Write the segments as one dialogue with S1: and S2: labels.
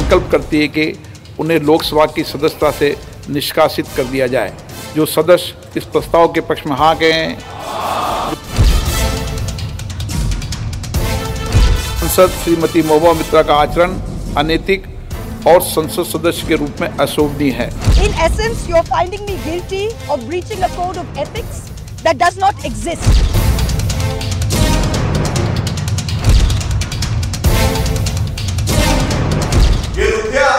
S1: संकल्प करती है कि उन्हें लोकसभा की सदस्यता से निष्कासित कर दिया जाए। जो सदस्य इस प्रस्ताव के पक्ष में हाँ कहें। सांसद श्रीमती महुआ मित्रा का आचरण अनैतिक और संसद सदस्य के रूप में अशोभनीय है।
S2: In essence, you are finding me guilty of breaching a code of ethics that does not exist.
S3: ये रुपया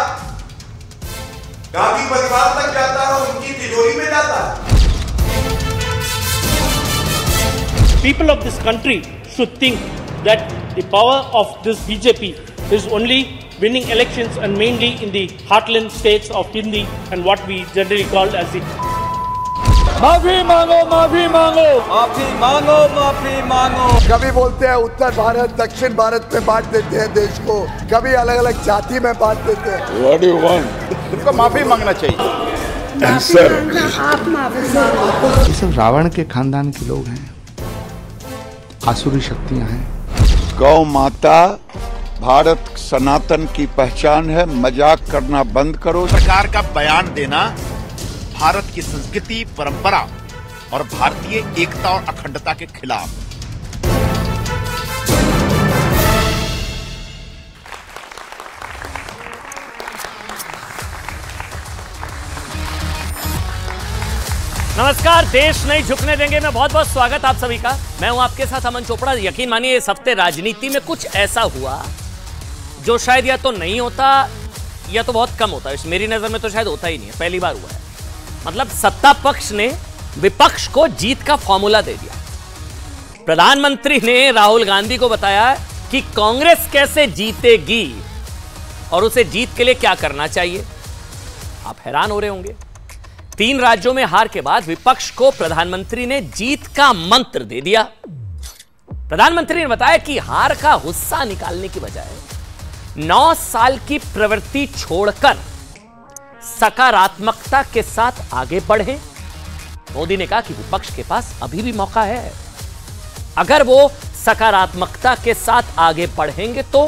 S3: गांधी परिवार तक जाता है, उनकी तिजोरी में जाता है।
S4: People of this country should think that the power of this BJP is only winning elections and mainly in the heartland states of Hindi and what we generally call as the
S5: माफी मांगो माफी मांगो
S6: माफी मांगो माफी मांगो।
S7: कभी बोलते हैं उत्तर भारत दक्षिण भारत में बांट देते हैं देश को, कभी अलग अलग जाति में बांट देते हैं।
S1: What do you want? उनको माफी मांगना चाहिए।
S8: ये सब रावण के खानदान के लोग हैं, आसुरी शक्तियां हैं।
S9: गौ माता भारत सनातन की पहचान है, मजाक करना बंद करो।
S10: सरकार का बयान देना भारत की संस्कृति, परंपरा और भारतीय एकता और अखंडता के खिलाफ।
S11: नमस्कार, देश नहीं झुकने देंगे में बहुत बहुत स्वागत आप सभी का। मैं हूं आपके साथ अमन चोपड़ा। यकीन मानिए इस हफ्ते राजनीति में कुछ ऐसा हुआ जो शायद या तो नहीं होता या तो बहुत कम होता है। मेरी नजर में तो शायद होता ही नहीं है, पहली बार हुआ है। मतलब सत्ता पक्ष ने विपक्ष को जीत का फॉर्मूला दे दिया। प्रधानमंत्री ने राहुल गांधी को बताया कि कांग्रेस कैसे जीतेगी और उसे जीत के लिए क्या करना चाहिए। आप हैरान हो रहे होंगे, 3 राज्यों में हार के बाद विपक्ष को प्रधानमंत्री ने जीत का मंत्र दे दिया। प्रधानमंत्री ने बताया कि हार का गुस्सा निकालने की बजाय 9 साल की प्रवृत्ति छोड़कर सकारात्मकता के साथ आगे बढ़े। मोदी ने कहा कि विपक्ष के पास अभी भी मौका है। अगर वो सकारात्मकता के साथ आगे बढ़ेंगे तो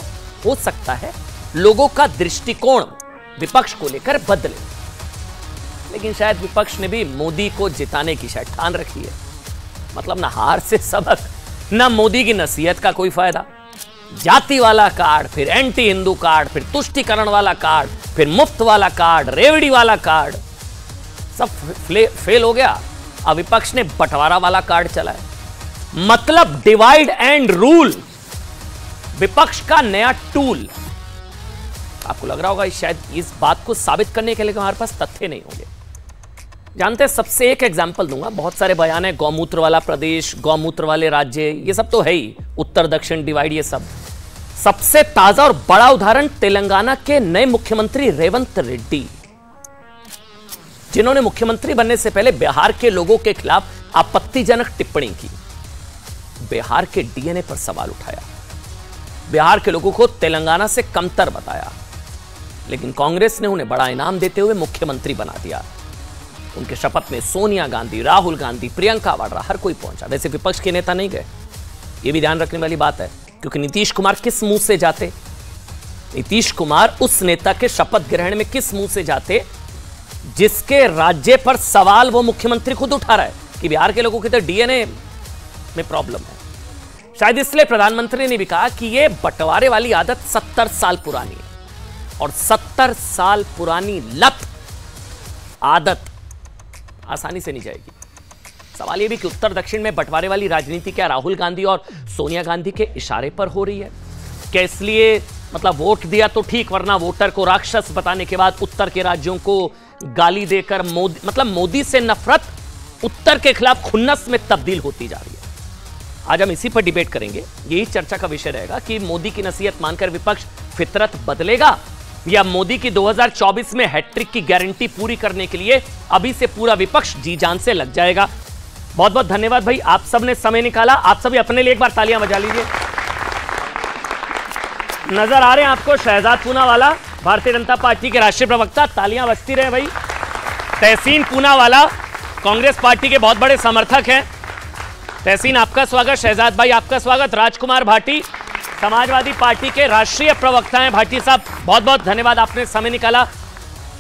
S11: हो सकता है लोगों का दृष्टिकोण विपक्ष को लेकर बदले। लेकिन शायद विपक्ष ने भी मोदी को जिताने की शायद ठान रखी है। मतलब ना हार से सबक, ना मोदी की नसीहत का कोई फायदा। जाति वाला कार्ड, फिर एंटी हिंदू कार्ड, फिर तुष्टीकरण वाला कार्ड, फिर मुफ्त वाला कार्ड, रेवड़ी वाला कार्ड, सब फेल हो गया। अब विपक्ष ने बंटवारा वाला कार्ड चलाया। मतलब डिवाइड एंड रूल विपक्ष का नया टूल। आपको लग रहा होगा शायद इस बात को साबित करने के लिए हमारे पास तथ्य नहीं होंगे। जानते हैं, सबसे एक एग्जाम्पल दूंगा। बहुत सारे बयान है, गौमूत्र वाला प्रदेश, गौमूत्र वाले राज्य, ये सब तो है ही, उत्तर दक्षिण डिवाइड, ये सब। सबसे ताजा और बड़ा उदाहरण तेलंगाना के नए मुख्यमंत्री रेवंत रेड्डी, जिन्होंने मुख्यमंत्री बनने से पहले बिहार के लोगों के खिलाफ आपत्तिजनक टिप्पणी की, बिहार के डीएनए पर सवाल उठाया, बिहार के लोगों को तेलंगाना से कमतर बताया। लेकिन कांग्रेस ने उन्हें बड़ा इनाम देते हुए मुख्यमंत्री बना दिया। उनके शपथ में सोनिया गांधी, राहुल गांधी, प्रियंका वाड्रा, हर कोई पहुंचा। वैसे विपक्ष के नेता नहीं गए, यह भी ध्यान रखने वाली बात है, क्योंकि नीतीश कुमार किस मुंह से जाते? नीतीश कुमार उस नेता के शपथ ग्रहण में किस मुंह से जाते जिसके राज्य पर सवाल वो मुख्यमंत्री खुद उठा रहा है कि बिहार के लोगों के तो डीएनए में प्रॉब्लम है। शायद इसलिए प्रधानमंत्री ने भी कहा कि यह बंटवारे वाली आदत 70 साल पुरानी है और 70 साल पुरानी लत, आदत आसानी से नहीं जाएगी। सवाल यह भी कि उत्तर दक्षिण में बंटवारे वाली राजनीति क्या राहुल गांधी और सोनिया गांधी के इशारे पर हो रही है? क्या इसलिए मतलब वोट दिया तो ठीक, वरना वोटर को राक्षस बताने के बाद उत्तर के राज्यों को गाली देकर मोदी से नफरत उत्तर के खिलाफ खुन्नस में तब्दील होती जा रही है। आज हम इसी पर डिबेट करेंगे। यही चर्चा का विषय रहेगा कि मोदी की नसीहत मानकर विपक्ष फितरत बदलेगा या मोदी की 2024 में हैट्रिक की गारंटी पूरी करने के लिए अभी से पूरा विपक्ष जी जान से लग जाएगा। बहुत बहुत धन्यवाद भाई, आप सब ने समय निकाला। आप सभी अपने लिए एक बार तालियां बजा लीजिए। नजर आ रहे हैं आपको शहजाद पूनावाला, भारतीय जनता पार्टी के राष्ट्रीय प्रवक्ता, तालियां बजती रहे भाई। तहसीन पूनावाला कांग्रेस पार्टी के बहुत बड़े समर्थक हैं। तहसीन आपका स्वागत, शहजाद भाई आपका स्वागत, राजकुमार भाटी समाजवादी पार्टी के राष्ट्रीय प्रवक्ता हैं भाटी साहब, बहुत बहुत धन्यवाद, आपने समय निकाला।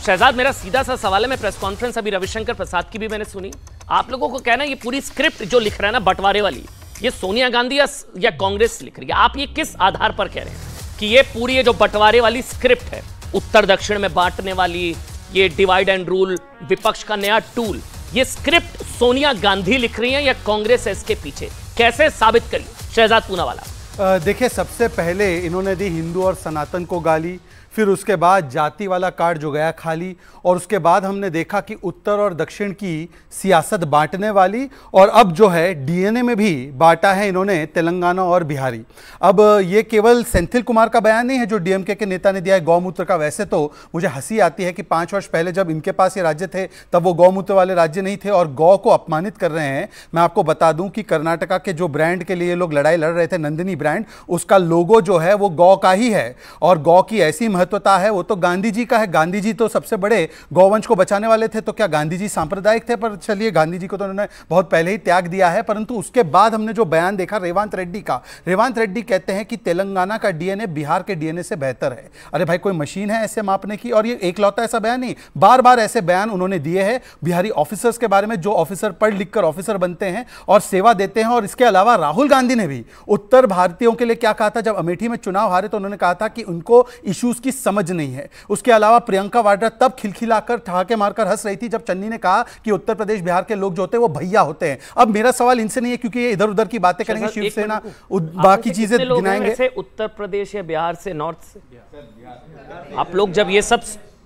S11: शहजाद, मेरा सीधा सा सवाल है, मैं प्रेस कॉन्फ्रेंस अभी रविशंकर प्रसाद की भी मैंने सुनी, आप लोगों को कहना है ये पूरी स्क्रिप्ट जो लिख रहा है ना बंटवारे वाली, ये सोनिया गांधी या कांग्रेस लिख रही है, आप ये किस आधार पर कह रहे हैं कि ये पूरी ये जो बंटवारे वाली स्क्रिप्ट है, उत्तर दक्षिण में बांटने वाली, ये डिवाइड एंड रूल, विपक्ष का नया टूल, ये स्क्रिप्ट सोनिया गांधी लिख रही है या कांग्रेस है इसके पीछे, कैसे साबित करिए? शहजाद पूनावाला।
S12: देखिए, सबसे पहले इन्होंने दी हिंदू और सनातन को गाली, फिर उसके बाद जाति वाला कार्ड जो गया खाली, और उसके बाद हमने देखा कि उत्तर और दक्षिण की सियासत बांटने वाली, और अब जो है डीएनए में भी बांटा है इन्होंने तेलंगाना और बिहारी। अब ये केवल सेंथिल कुमार का बयान नहीं है जो डीएमके के नेता ने दिया है गौमूत्र का। वैसे तो मुझे हंसी आती है कि 5 वर्ष पहले जब इनके पास ये राज्य थे तब वो गौमूत्र वाले राज्य नहीं थे और गौ को अपमानित कर रहे हैं। मैं आपको बता दूं कि कर्नाटका के जो ब्रांड के लिए लोग लड़ाई लड़ रहे थे, नंदिनी ब्रांड, उसका लोगो जो है वो गौ का ही है, और गौ की ऐसी महत्वता है, वो तो गांधी जी का है। गांधी जी तो सबसे बड़े गौवंश को बचाने वाले थे, तो क्या गांधी जी सांप्रदायिक थे? पर चलिए, गांधी जी को तो उन्होंने बहुत पहले ही त्याग दिया है। परंतु उसके बाद हमने जो बयान देखा रेवांत रेड्डी का, रेवांत रेड्डी कहते हैं कि तेलंगाना का डीएनए बिहार के डीएनए से बेहतर है। अरे भाई, कोई मशीन है ऐसे मापने की? और ये एकलौता ऐसा बयान नहीं, बार बार ऐसे बयान उन्होंने दिए हैं बिहारी ऑफिसर्स के बारे में, जो ऑफिसर पढ़ लिख कर ऑफिसर बनते हैं और सेवा देते हैं। और इसके अलावा राहुल गांधी ने भी उत्तर भारतीयों के लिए क्या कहा था जब अमेठी में चुनाव हारे, तो उन्होंने कहा था कि उनको इश्यूज की समझ नहीं है। उसके अलावा प्रियंका वाड्रा तब खिलखिलाकर ठहाके मारकर हंस रही थी जब चन्नी ने कहा कि उत्तर प्रदेश बिहार के लोग जो होते हैं वो भैया होते हैं। अब मेरा सवाल इनसे नहीं है, क्योंकि ये इधर उधर की बातें करेंगे, शिवसेना बाकी चीजें गिनाएंगे।
S11: उत्तर प्रदेश या बिहार से, नॉर्थ से आप लोग जब ये सब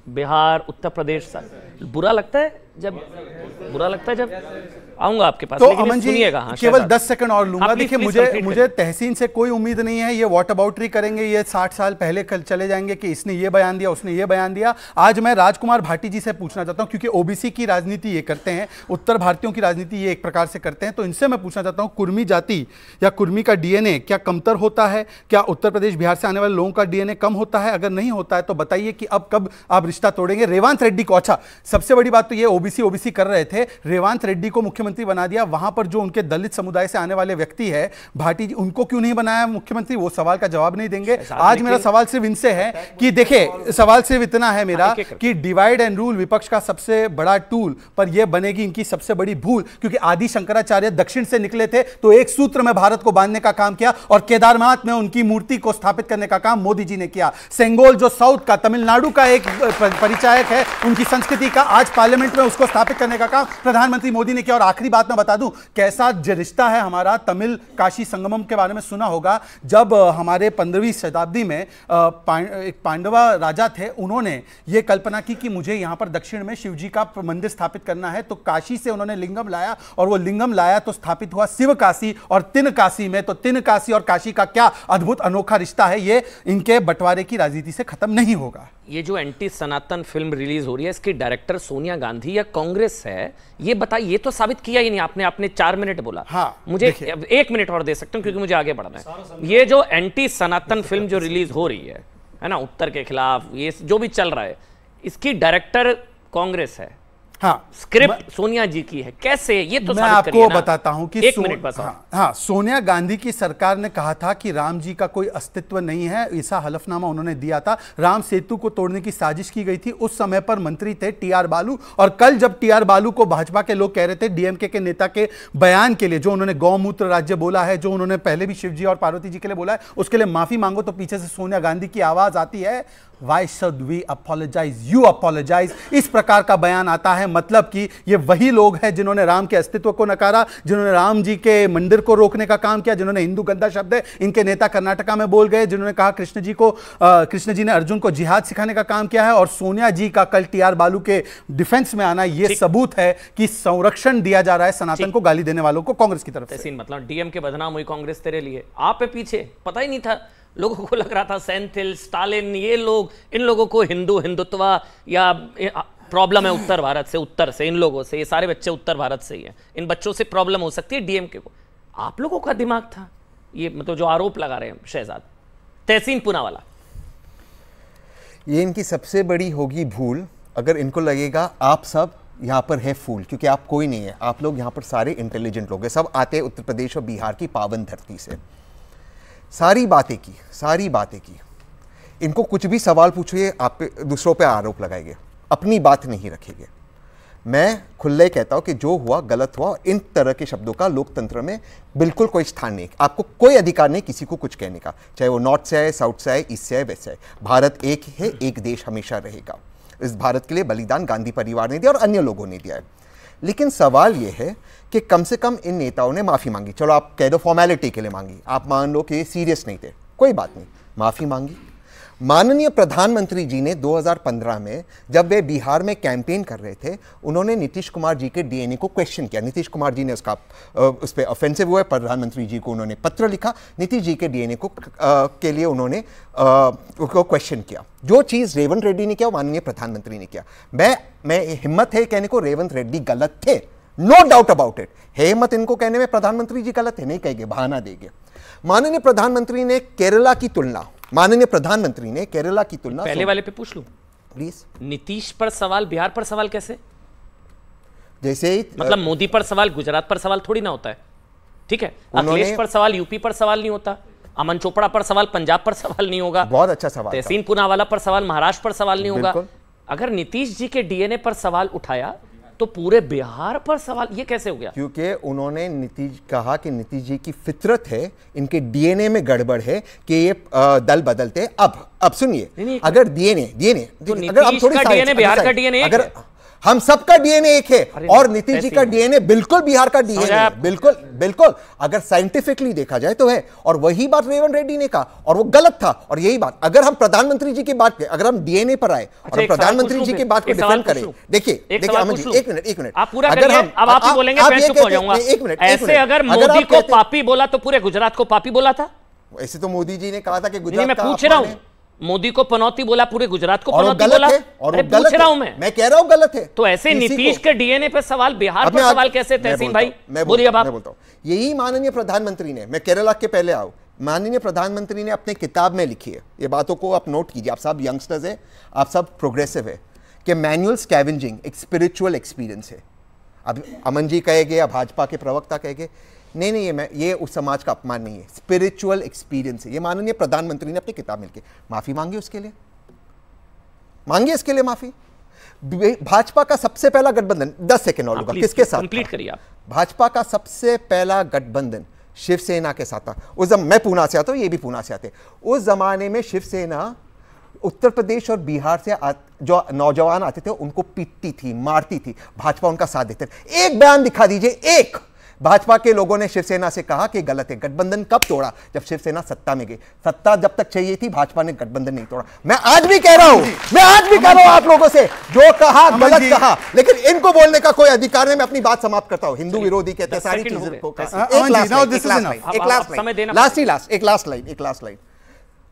S11: बिहार उत्तर प्रदेश बुरा लगता है, जब आऊंगा आपके पास,
S12: तो अमन जी केवल 10 सेकंड और लूंगा। देखिए, मुझे तहसीन से कोई उम्मीद नहीं है, ये वॉट अबाउटरी करेंगे, ये 60 साल पहले कल चले जाएंगे कि इसने ये बयान दिया, उसने ये बयान दिया। आज मैं राजकुमार भाटी जी से पूछना चाहता हूं, क्योंकि ओबीसी की राजनीति ये करते हैं, उत्तर भारतीयों की राजनीति ये एक प्रकार से करते हैं, तो इनसे मैं पूछना चाहता हूं, कुर्मी जाति या कुर्मी का डीएनए क्या कमतर होता है? क्या उत्तर प्रदेश बिहार से आने वाले लोगों का डीएनए कम होता है? अगर नहीं होता है तो बताइए कि अब कब आप रिश्ता तोड़ेंगे? रेवांत रेड्डी को, अच्छा सबसे बड़ी बात तो ये ओबीसी कर रहे थे, रेवांत रेड्डी को मुख्यमंत्री बना दिया, वहां पर जो उनके दलित समुदाय से आने वाले व्यक्ति है भाटी जी, उनको क्यों नहीं बनाया मुख्यमंत्री? वो सवाल का जवाब नहीं देंगे। आज मेरा सवाल सिर्फ इनसे है कि देखिए, सवाल सिर्फ इतना है मेरा कि डिवाइड एंड रूल विपक्ष का सबसे बड़ा टूल, पर यह बनेगी इनकी सबसे बड़ी भूल, क्योंकि आदि शंकराचार्य दक्षिण से निकले थे तो एक सूत्र में भारत को बांधने का काम किया, और केदारनाथ में उनकी मूर्ति को स्थापित करने का काम मोदी जी ने किया। सेंगोल जो साउथ का, तमिलनाडु का एक परिचायक है उनकी संस्कृति का, आज पार्लियामेंट में उसको स्थापित करने का काम प्रधानमंत्री मोदी ने किया। और आखिरी बात मैं बता दूं, कैसा रिश्ता है हमारा तमिल काशी संगमम के बारे में सुना होगा। जब हमारे 15वीं शताब्दी में एक पांडवा राजा थे, उन्होंने ये कल्पना की कि मुझे यहां पर दक्षिण में शिव जी का मंदिर स्थापित करना है, तो काशी से उन्होंने लिंगम लाया, और वो लिंगम लाया तो स्थापित हुआ शिव काशी और तिन काशी में। तो तिन काशी और काशी का क्या अद्भुत अनोखा रिश्ता है, ये इनके बंटवारे की राजनीति से खत्म नहीं होगा।
S11: ये जो एंटी सनातन फिल्म रिलीज हो रही है, इसकी डायरेक्टर सोनिया गांधी या कांग्रेस है, ये बताइए। ये तो साबित किया ही नहीं आपने 4 मिनट बोला।
S12: हाँ,
S11: मुझे 1 मिनट और दे सकते हूं क्योंकि मुझे आगे बढ़ना है। ये जो एंटी सनातन फिल्म जो रिलीज हो रही है ना, उत्तर के खिलाफ, ये जो भी चल रहा है, इसकी डायरेक्टर कांग्रेस है।
S12: हाँ,
S11: स्क्रिप्ट सोनिया जी की है, कैसे? ये तो
S12: मैं आपको बताता हूं कि
S11: 1 मिनट बस।
S12: हाँ, सोनिया गांधी की सरकार ने कहा था कि राम जी का कोई अस्तित्व नहीं है, ऐसा हलफनामा उन्होंने दिया था। राम सेतु को तोड़ने की साजिश की गई थी, उस समय पर मंत्री थे टीआर बालू। और कल जब टीआर बालू को भाजपा के लोग कह रहे थे डीएमके के नेता के बयान के लिए, जो उन्होंने गौमूत्र राज्य बोला है, जो उन्होंने पहले भी शिव जी और पार्वती जी के लिए बोला है, उसके लिए माफी मांगो, तो पीछे से सोनिया गांधी की आवाज आती है, Why should we apologize? You apologize। इस प्रकार का बयान आता है, मतलब कि ये वही लोग हैं जिन्होंने राम के अस्तित्व को नकारा, जिन्होंने राम जी के मंदिर को रोकने का काम किया, जिन्होंने हिंदू गंदा शब्द है इनके नेता कर्नाटका में बोल गए, जिन्होंने कहा कृष्ण जी ने अर्जुन को जिहाद सिखाने का काम किया है। और सोनिया जी का कल टीआर बालू के डिफेंस में आना, यह सबूत है कि संरक्षण दिया जा रहा है सनातन को गाली देने वालों को कांग्रेस की तरफ से।
S11: मतलब डीएम के बदनाम हुई कांग्रेस तेरे लिए, आप पे पीछे पता ही नहीं था, लोगों को लग रहा था सेंथिल, स्टालिन, ये लोग, इन लोगों को हिंदुत्व या प्रॉब्लम है उत्तर भारत से, उत्तर से, इन लोगों से, ये सारे बच्चे उत्तर भारत से ही हैं, इन बच्चों से प्रॉब्लम हो सकती है डीएमके को। आप लोगों का दिमाग था ये, मतलब जो आरोप लगा रहे हैं शहजाद। तहसीन पूनावाला,
S13: ये इनकी सबसे बड़ी होगी भूल, अगर इनको लगेगा आप सब यहाँ पर है फूल, क्योंकि आप कोई नहीं है, आप लोग यहाँ पर सारे इंटेलिजेंट लोग हैं, सब आते हैं उत्तर प्रदेश और बिहार की पावन धरती से। सारी बातें की। इनको कुछ भी सवाल पूछिए, आप पे दूसरों पे आरोप लगाएंगे, अपनी बात नहीं रखेंगे। मैं खुले कहता हूं कि जो हुआ गलत हुआ। इन तरह के शब्दों का लोकतंत्र में बिल्कुल कोई स्थान नहीं। आपको कोई अधिकार नहीं किसी को कुछ कहने का, चाहे वो नॉर्थ से आए, साउथ से आए, ईस्ट से आए, वेस्ट से आए। भारत एक है, एक देश हमेशा रहेगा। इस भारत के लिए बलिदान गांधी परिवार ने दिया और अन्य लोगों ने दिया है। लेकिन सवाल यह है कि कम से कम इन नेताओं ने माफी मांगी। चलो आप कह दो फॉर्मेलिटी के लिए मांगी, आप मान लो कि सीरियस नहीं थे, कोई बात नहीं, माफी मांगी। माननीय प्रधानमंत्री जी ने 2015 में जब वे बिहार में कैंपेन कर रहे थे, उन्होंने नीतीश कुमार जी के डीएनए को क्वेश्चन किया। नीतीश कुमार जी ने उस पर ऑफेंसिव हुए, प्रधानमंत्री जी को उन्होंने पत्र लिखा, नीतीश जी के डीएनए को के लिए उन्होंने उसको क्वेश्चन किया। जो चीज़ रेवंत रेड्डी ने किया, माननीय प्रधानमंत्री ने किया। मैं हिम्मत है कहने को रेवंत रेड्डी गलत थे, नो डाउट अबाउट इट। है हिम्मत इनको कहने में प्रधानमंत्री जी गलत है, नहीं कहेंगे, बहाना देंगे। माननीय प्रधानमंत्री ने केरला की तुलना
S11: पहले वाले पे पूछ लूं
S13: प्लीज।
S11: नीतीश पर सवाल, बिहार पर सवाल कैसे?
S13: जैसे
S11: मतलब मोदी पर सवाल गुजरात पर सवाल थोड़ी ना होता है, ठीक है? अखिलेश पर सवाल यूपी पर सवाल नहीं होता, अमन चोपड़ा पर सवाल पंजाब पर सवाल नहीं होगा,
S13: बहुत अच्छा सवाल,
S11: तहसीन पूनावाला पर सवाल महाराष्ट्र पर सवाल नहीं होगा। अगर नीतीश जी के डीएनए पर सवाल उठाया तो पूरे बिहार पर सवाल, ये कैसे हो गया?
S13: क्योंकि उन्होंने नीतीश कहा कि नीतीश जी की फितरत है, इनके डीएनए में गड़बड़ है कि ये दल बदलते। अब सुनिए, अगर डीएनए
S11: अगर हम थोड़ी डीएनए बिहार का डीएनए,
S13: अगर हम सबका डीएनए एक है और नीतीश जी का डीएनए बिल्कुल बिहार का डीएनए है, बिल्कुल अगर साइंटिफिकली देखा जाए तो है। और वही बात रेवंत रेड्डी ने कहा और वो गलत था। और यही बात अगर हम प्रधानमंत्री जी की बात करें, अगर हम डीएनए पर आए और प्रधानमंत्री जी की बात को डिफेंड करें, देखिए अमन जी, एक मिनट
S11: आप पूरा करिए, अब आप ही बोलेंगे, मैं चुप हो जाऊंगा। ऐसे अगर मोदी को पापी बोला तो पूरे गुजरात को पापी बोला था?
S13: ऐसे तो मोदी जी ने कहा था कि गुजरात,
S11: मैं पूछ रहा हूं, मोदी को पनौती बोला, पूरे गुजरात को पनौती बोला,
S13: और पूछ रहा हूं मैं कह रहा हूं गलत है।
S11: तो ऐसे नीतीश के डीएनए पे सवाल, बिहार पर सवाल कैसे? तहसीन भाई बोलिए। अब आप,
S13: मैं बोलता हूं, यही माननीय प्रधानमंत्री ने, मैं केरला के पहले आऊं, माननीय प्रधानमंत्री ने अपने किताब में लिखी है, ये बातों को आप नोट कीजिए, आप सब यंगस्टर्स है, आप सब प्रोग्रेसिव है, कि मैनुअल स्कैवेंजिंग एक स्पिरिचुअल एक्सपीरियंस है। अब अमन जी कहेंगे या भाजपा के प्रवक्ता कहेंगे, नहीं, ये उस समाज का अपमान नहीं है, स्पिरिचुअल एक्सपीरियंस है। ये माननीय प्रधानमंत्री ने अपनी किताब में लिखी, माफी मांगी उसके लिए, मांगी इसके लिए माफी। भाजपा का सबसे पहला गठबंधन, 10 सेकंड और लूंगा, किसके साथ
S11: कंप्लीट करिए आप।
S13: भाजपा का सबसे पहला गठबंधन शिवसेना के साथ था। उस मैं पूना से आता हूं, ये भी पूना से आते। उस जमाने में शिवसेना उत्तर प्रदेश और बिहार से जो नौजवान आते थे उनको पीटती थी, मारती थी, भाजपा उनका साथ देते थे। एक बयान दिखा दीजिए, एक भाजपा के लोगों ने शिवसेना से कहा कि गलत है। गठबंधन कब तोड़ा? जब शिवसेना सत्ता में गई। सत्ता जब तक चाहिए थी भाजपा ने गठबंधन नहीं तोड़ा। मैं आज भी कह रहा हूं आप लोगों से, जो कहा गलत कहा, लेकिन इनको बोलने का कोई अधिकार नहीं। मैं अपनी बात समाप्त करता हूं। हिंदू विरोधी कहते हैं सारी चीजें को। एक लास्ट लाइन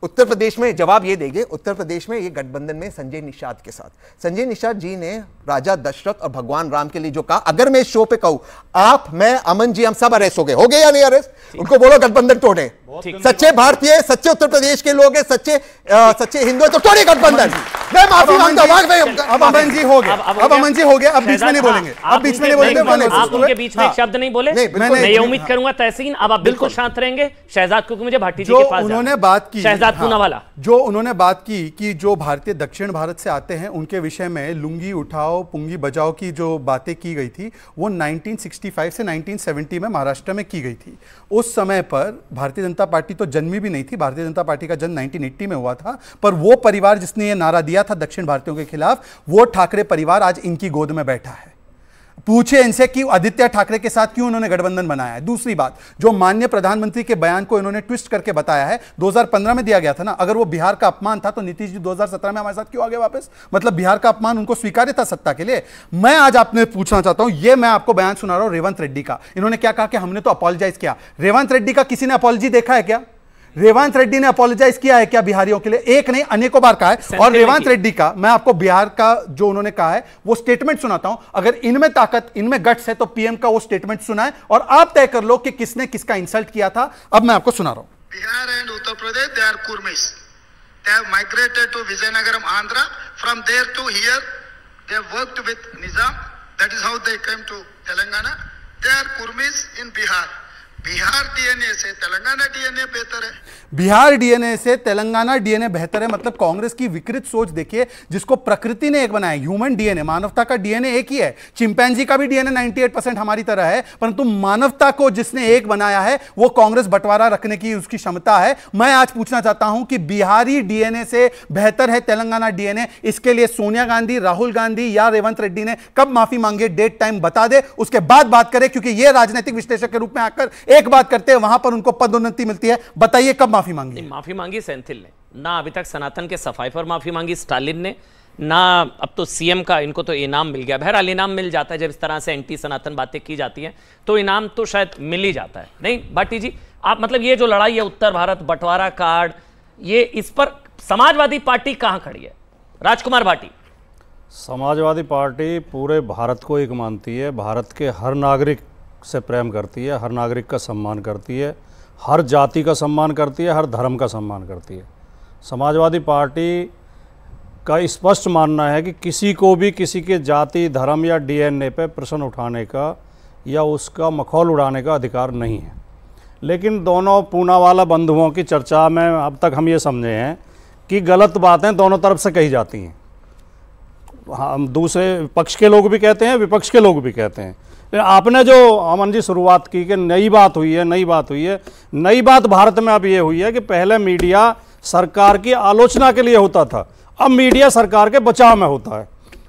S13: उत्तर प्रदेश में जवाब ये देंगे। उत्तर प्रदेश में ये गठबंधन में संजय निषाद के साथ, संजय निषाद जी ने राजा दशरथ और भगवान राम के लिए जो कहा, अगर मैं इस शो पे कहूं, आप, मैं, अमन जी, हम सब अरेस्ट हो गए या नहीं अरेस्ट? उनको बोलो गठबंधन तोड़े। सच्चे भारतीय, सच्चे उत्तर प्रदेश के लोग हैं, सच्चे हिंदू तो तोड़े गठबंधन। मैं माफी मांगता हूं।
S12: अब अमन जी हो गया, अब बीच में नहीं बोलेंगे, अब बीच में नहीं बोलेंगे।
S11: आप उनके बीच में एक शब्द नहीं बोले। मैं ये उम्मीद करूंगा तहसीन अब आप बिल्कुल शांत रहेंगे। शहजाद, क्योंकि मुझे भाटी जी के पास
S12: उन्होंने बात की,
S11: शहजाद पूनावाला,
S12: जो उन्होंने बात की कि जो भारतीय दक्षिण भारत से आते हैं उनके विषय में लुंगी उठाओ पुंगी बजाओ की जो बातें की गई थी, वो 1965 से 1970 में महाराष्ट्र में की गई थी। उस समय पर भारतीय जनता पार्टी तो जन्मी भी नहीं थी। भारतीय जनता पार्टी का जन्म 1980 में हुआ था। पर वो परिवार जिसने ये नारा दिया था दक्षिण भारतीयों के खिलाफ, वो ठाकरे परिवार आज इनकी गोद में बैठा है। पूछे इनसे कि आदित्य ठाकरे के साथ क्यों उन्होंने गठबंधन बनाया है। दूसरी बात, जो माननीय प्रधानमंत्री के बयान को इन्होंने ट्विस्ट करके बताया है, 2015 में दिया गया था ना। अगर वो बिहार का अपमान था तो नीतीश जी 2017 में हमारे साथ क्यों आ गए वापस? मतलब बिहार का अपमान उनको स्वीकार्य था सत्ता के लिए। मैं आज आपने पूछना चाहता हूं, ये मैं आपको बयान सुना रहा हूं रेवंत रेड्डी का। इन्होंने क्या कहा कि हमने तो अपॉलोजाइज किया। रेवंत रेड्डी का किसी ने अपॉलॉजी देखा है क्या? रेवंत रेड्डी ने अपॉलोजाइज किया है क्या बिहारियों के लिए? एक नहीं, अनेकों बार कहा है। और रेवंत रेड्डी का मैं आपको बिहार का जो उन्होंने कहा है वो स्टेटमेंट सुनाता हूं। अगर इनमें ताकत, इनमें गट्स है तो पीएम का वो स्टेटमेंट सुनाए और आप तय कर लो कि किसने किसका इंसल्ट किया था। अब मैं आपको सुना रहा हूं।
S14: Bihar and Uttar Pradesh, they are Kurmis, they have migrated to Vizianagaram, Andhra, from there to here, they have worked with Nizam, that is how they came to Telangana, they are Kurmis in Bihar. Bihar DNA से तेलंगाना डीएनए बेहतर है।
S12: बिहार डीएनए से तेलंगाना डीएनए बेहतर है, मतलब कांग्रेस की विकृत सोच देखिए, जिसको प्रकृति ने एक बनाया। ह्यूमन डीएनए, मानवता का डीएनए एक ही है। चिंपैंजी का भी डीएनए 98% हमारी तरह है, परंतु मानवता को जिसने एक बनाया है वो कांग्रेस बंटवारा रखने की उसकी क्षमता है। मैं आज पूछना चाहता हूं कि बिहारी डीएनए से बेहतर है तेलंगाना डीएनए, इसके लिए सोनिया गांधी, राहुल गांधी या रेवंत रेड्डी ने कब माफी मांगी? डेट टाइम बता दे, उसके बाद बात करें, क्योंकि ये राजनीतिक विश्लेषक के रूप में आकर एक बात करते हैं, वहां पर उनको पदोन्नति मिलती है। बताइए कब माफी मांगी?
S11: माफी मांगी सेंथिल ने, ना अभी तक सनातन के सफाई पर माफी मांगी स्टालिन ने, ना अब तो सीएम का इनको तो इनाम मिल गया। बहरहाल इनाम मिल जाता है जब इस तरह से एंटी सनातन बातें की जाती हैं, तो इनाम तो शायद मिल ही जाता है। नहीं भाटी जी, आप मतलब ये जो लड़ाई है उत्तर भारत बंटवारा कार्ड, ये इस पर समाजवादी पार्टी कहां खड़ी है? राजकुमार भाटी।
S15: समाजवादी पार्टी पूरे भारत को एक मानती है, भारत के हर नागरिक से प्रेम करती है, हर नागरिक का सम्मान करती है, हर जाति का सम्मान करती है, हर धर्म का सम्मान करती है। समाजवादी पार्टी का स्पष्ट मानना है कि किसी को भी किसी के जाति, धर्म या डीएनए पे प्रश्न उठाने का या उसका मखौल उड़ाने का अधिकार नहीं है। लेकिन दोनों पूनावाला बंधुओं की चर्चा में अब तक हम ये समझे हैं कि गलत बातें दोनों तरफ से कही जाती हैं। हम दूसरे पक्ष के लोग भी कहते हैं, विपक्ष के लोग भी कहते हैं। आपने जो अमन जी शुरुआत की कि नई बात हुई है, नई बात हुई है, नई बात भारत में अब ये हुई है कि पहले मीडिया सरकार की आलोचना के लिए होता था, अब मीडिया सरकार के बचाव में होता है।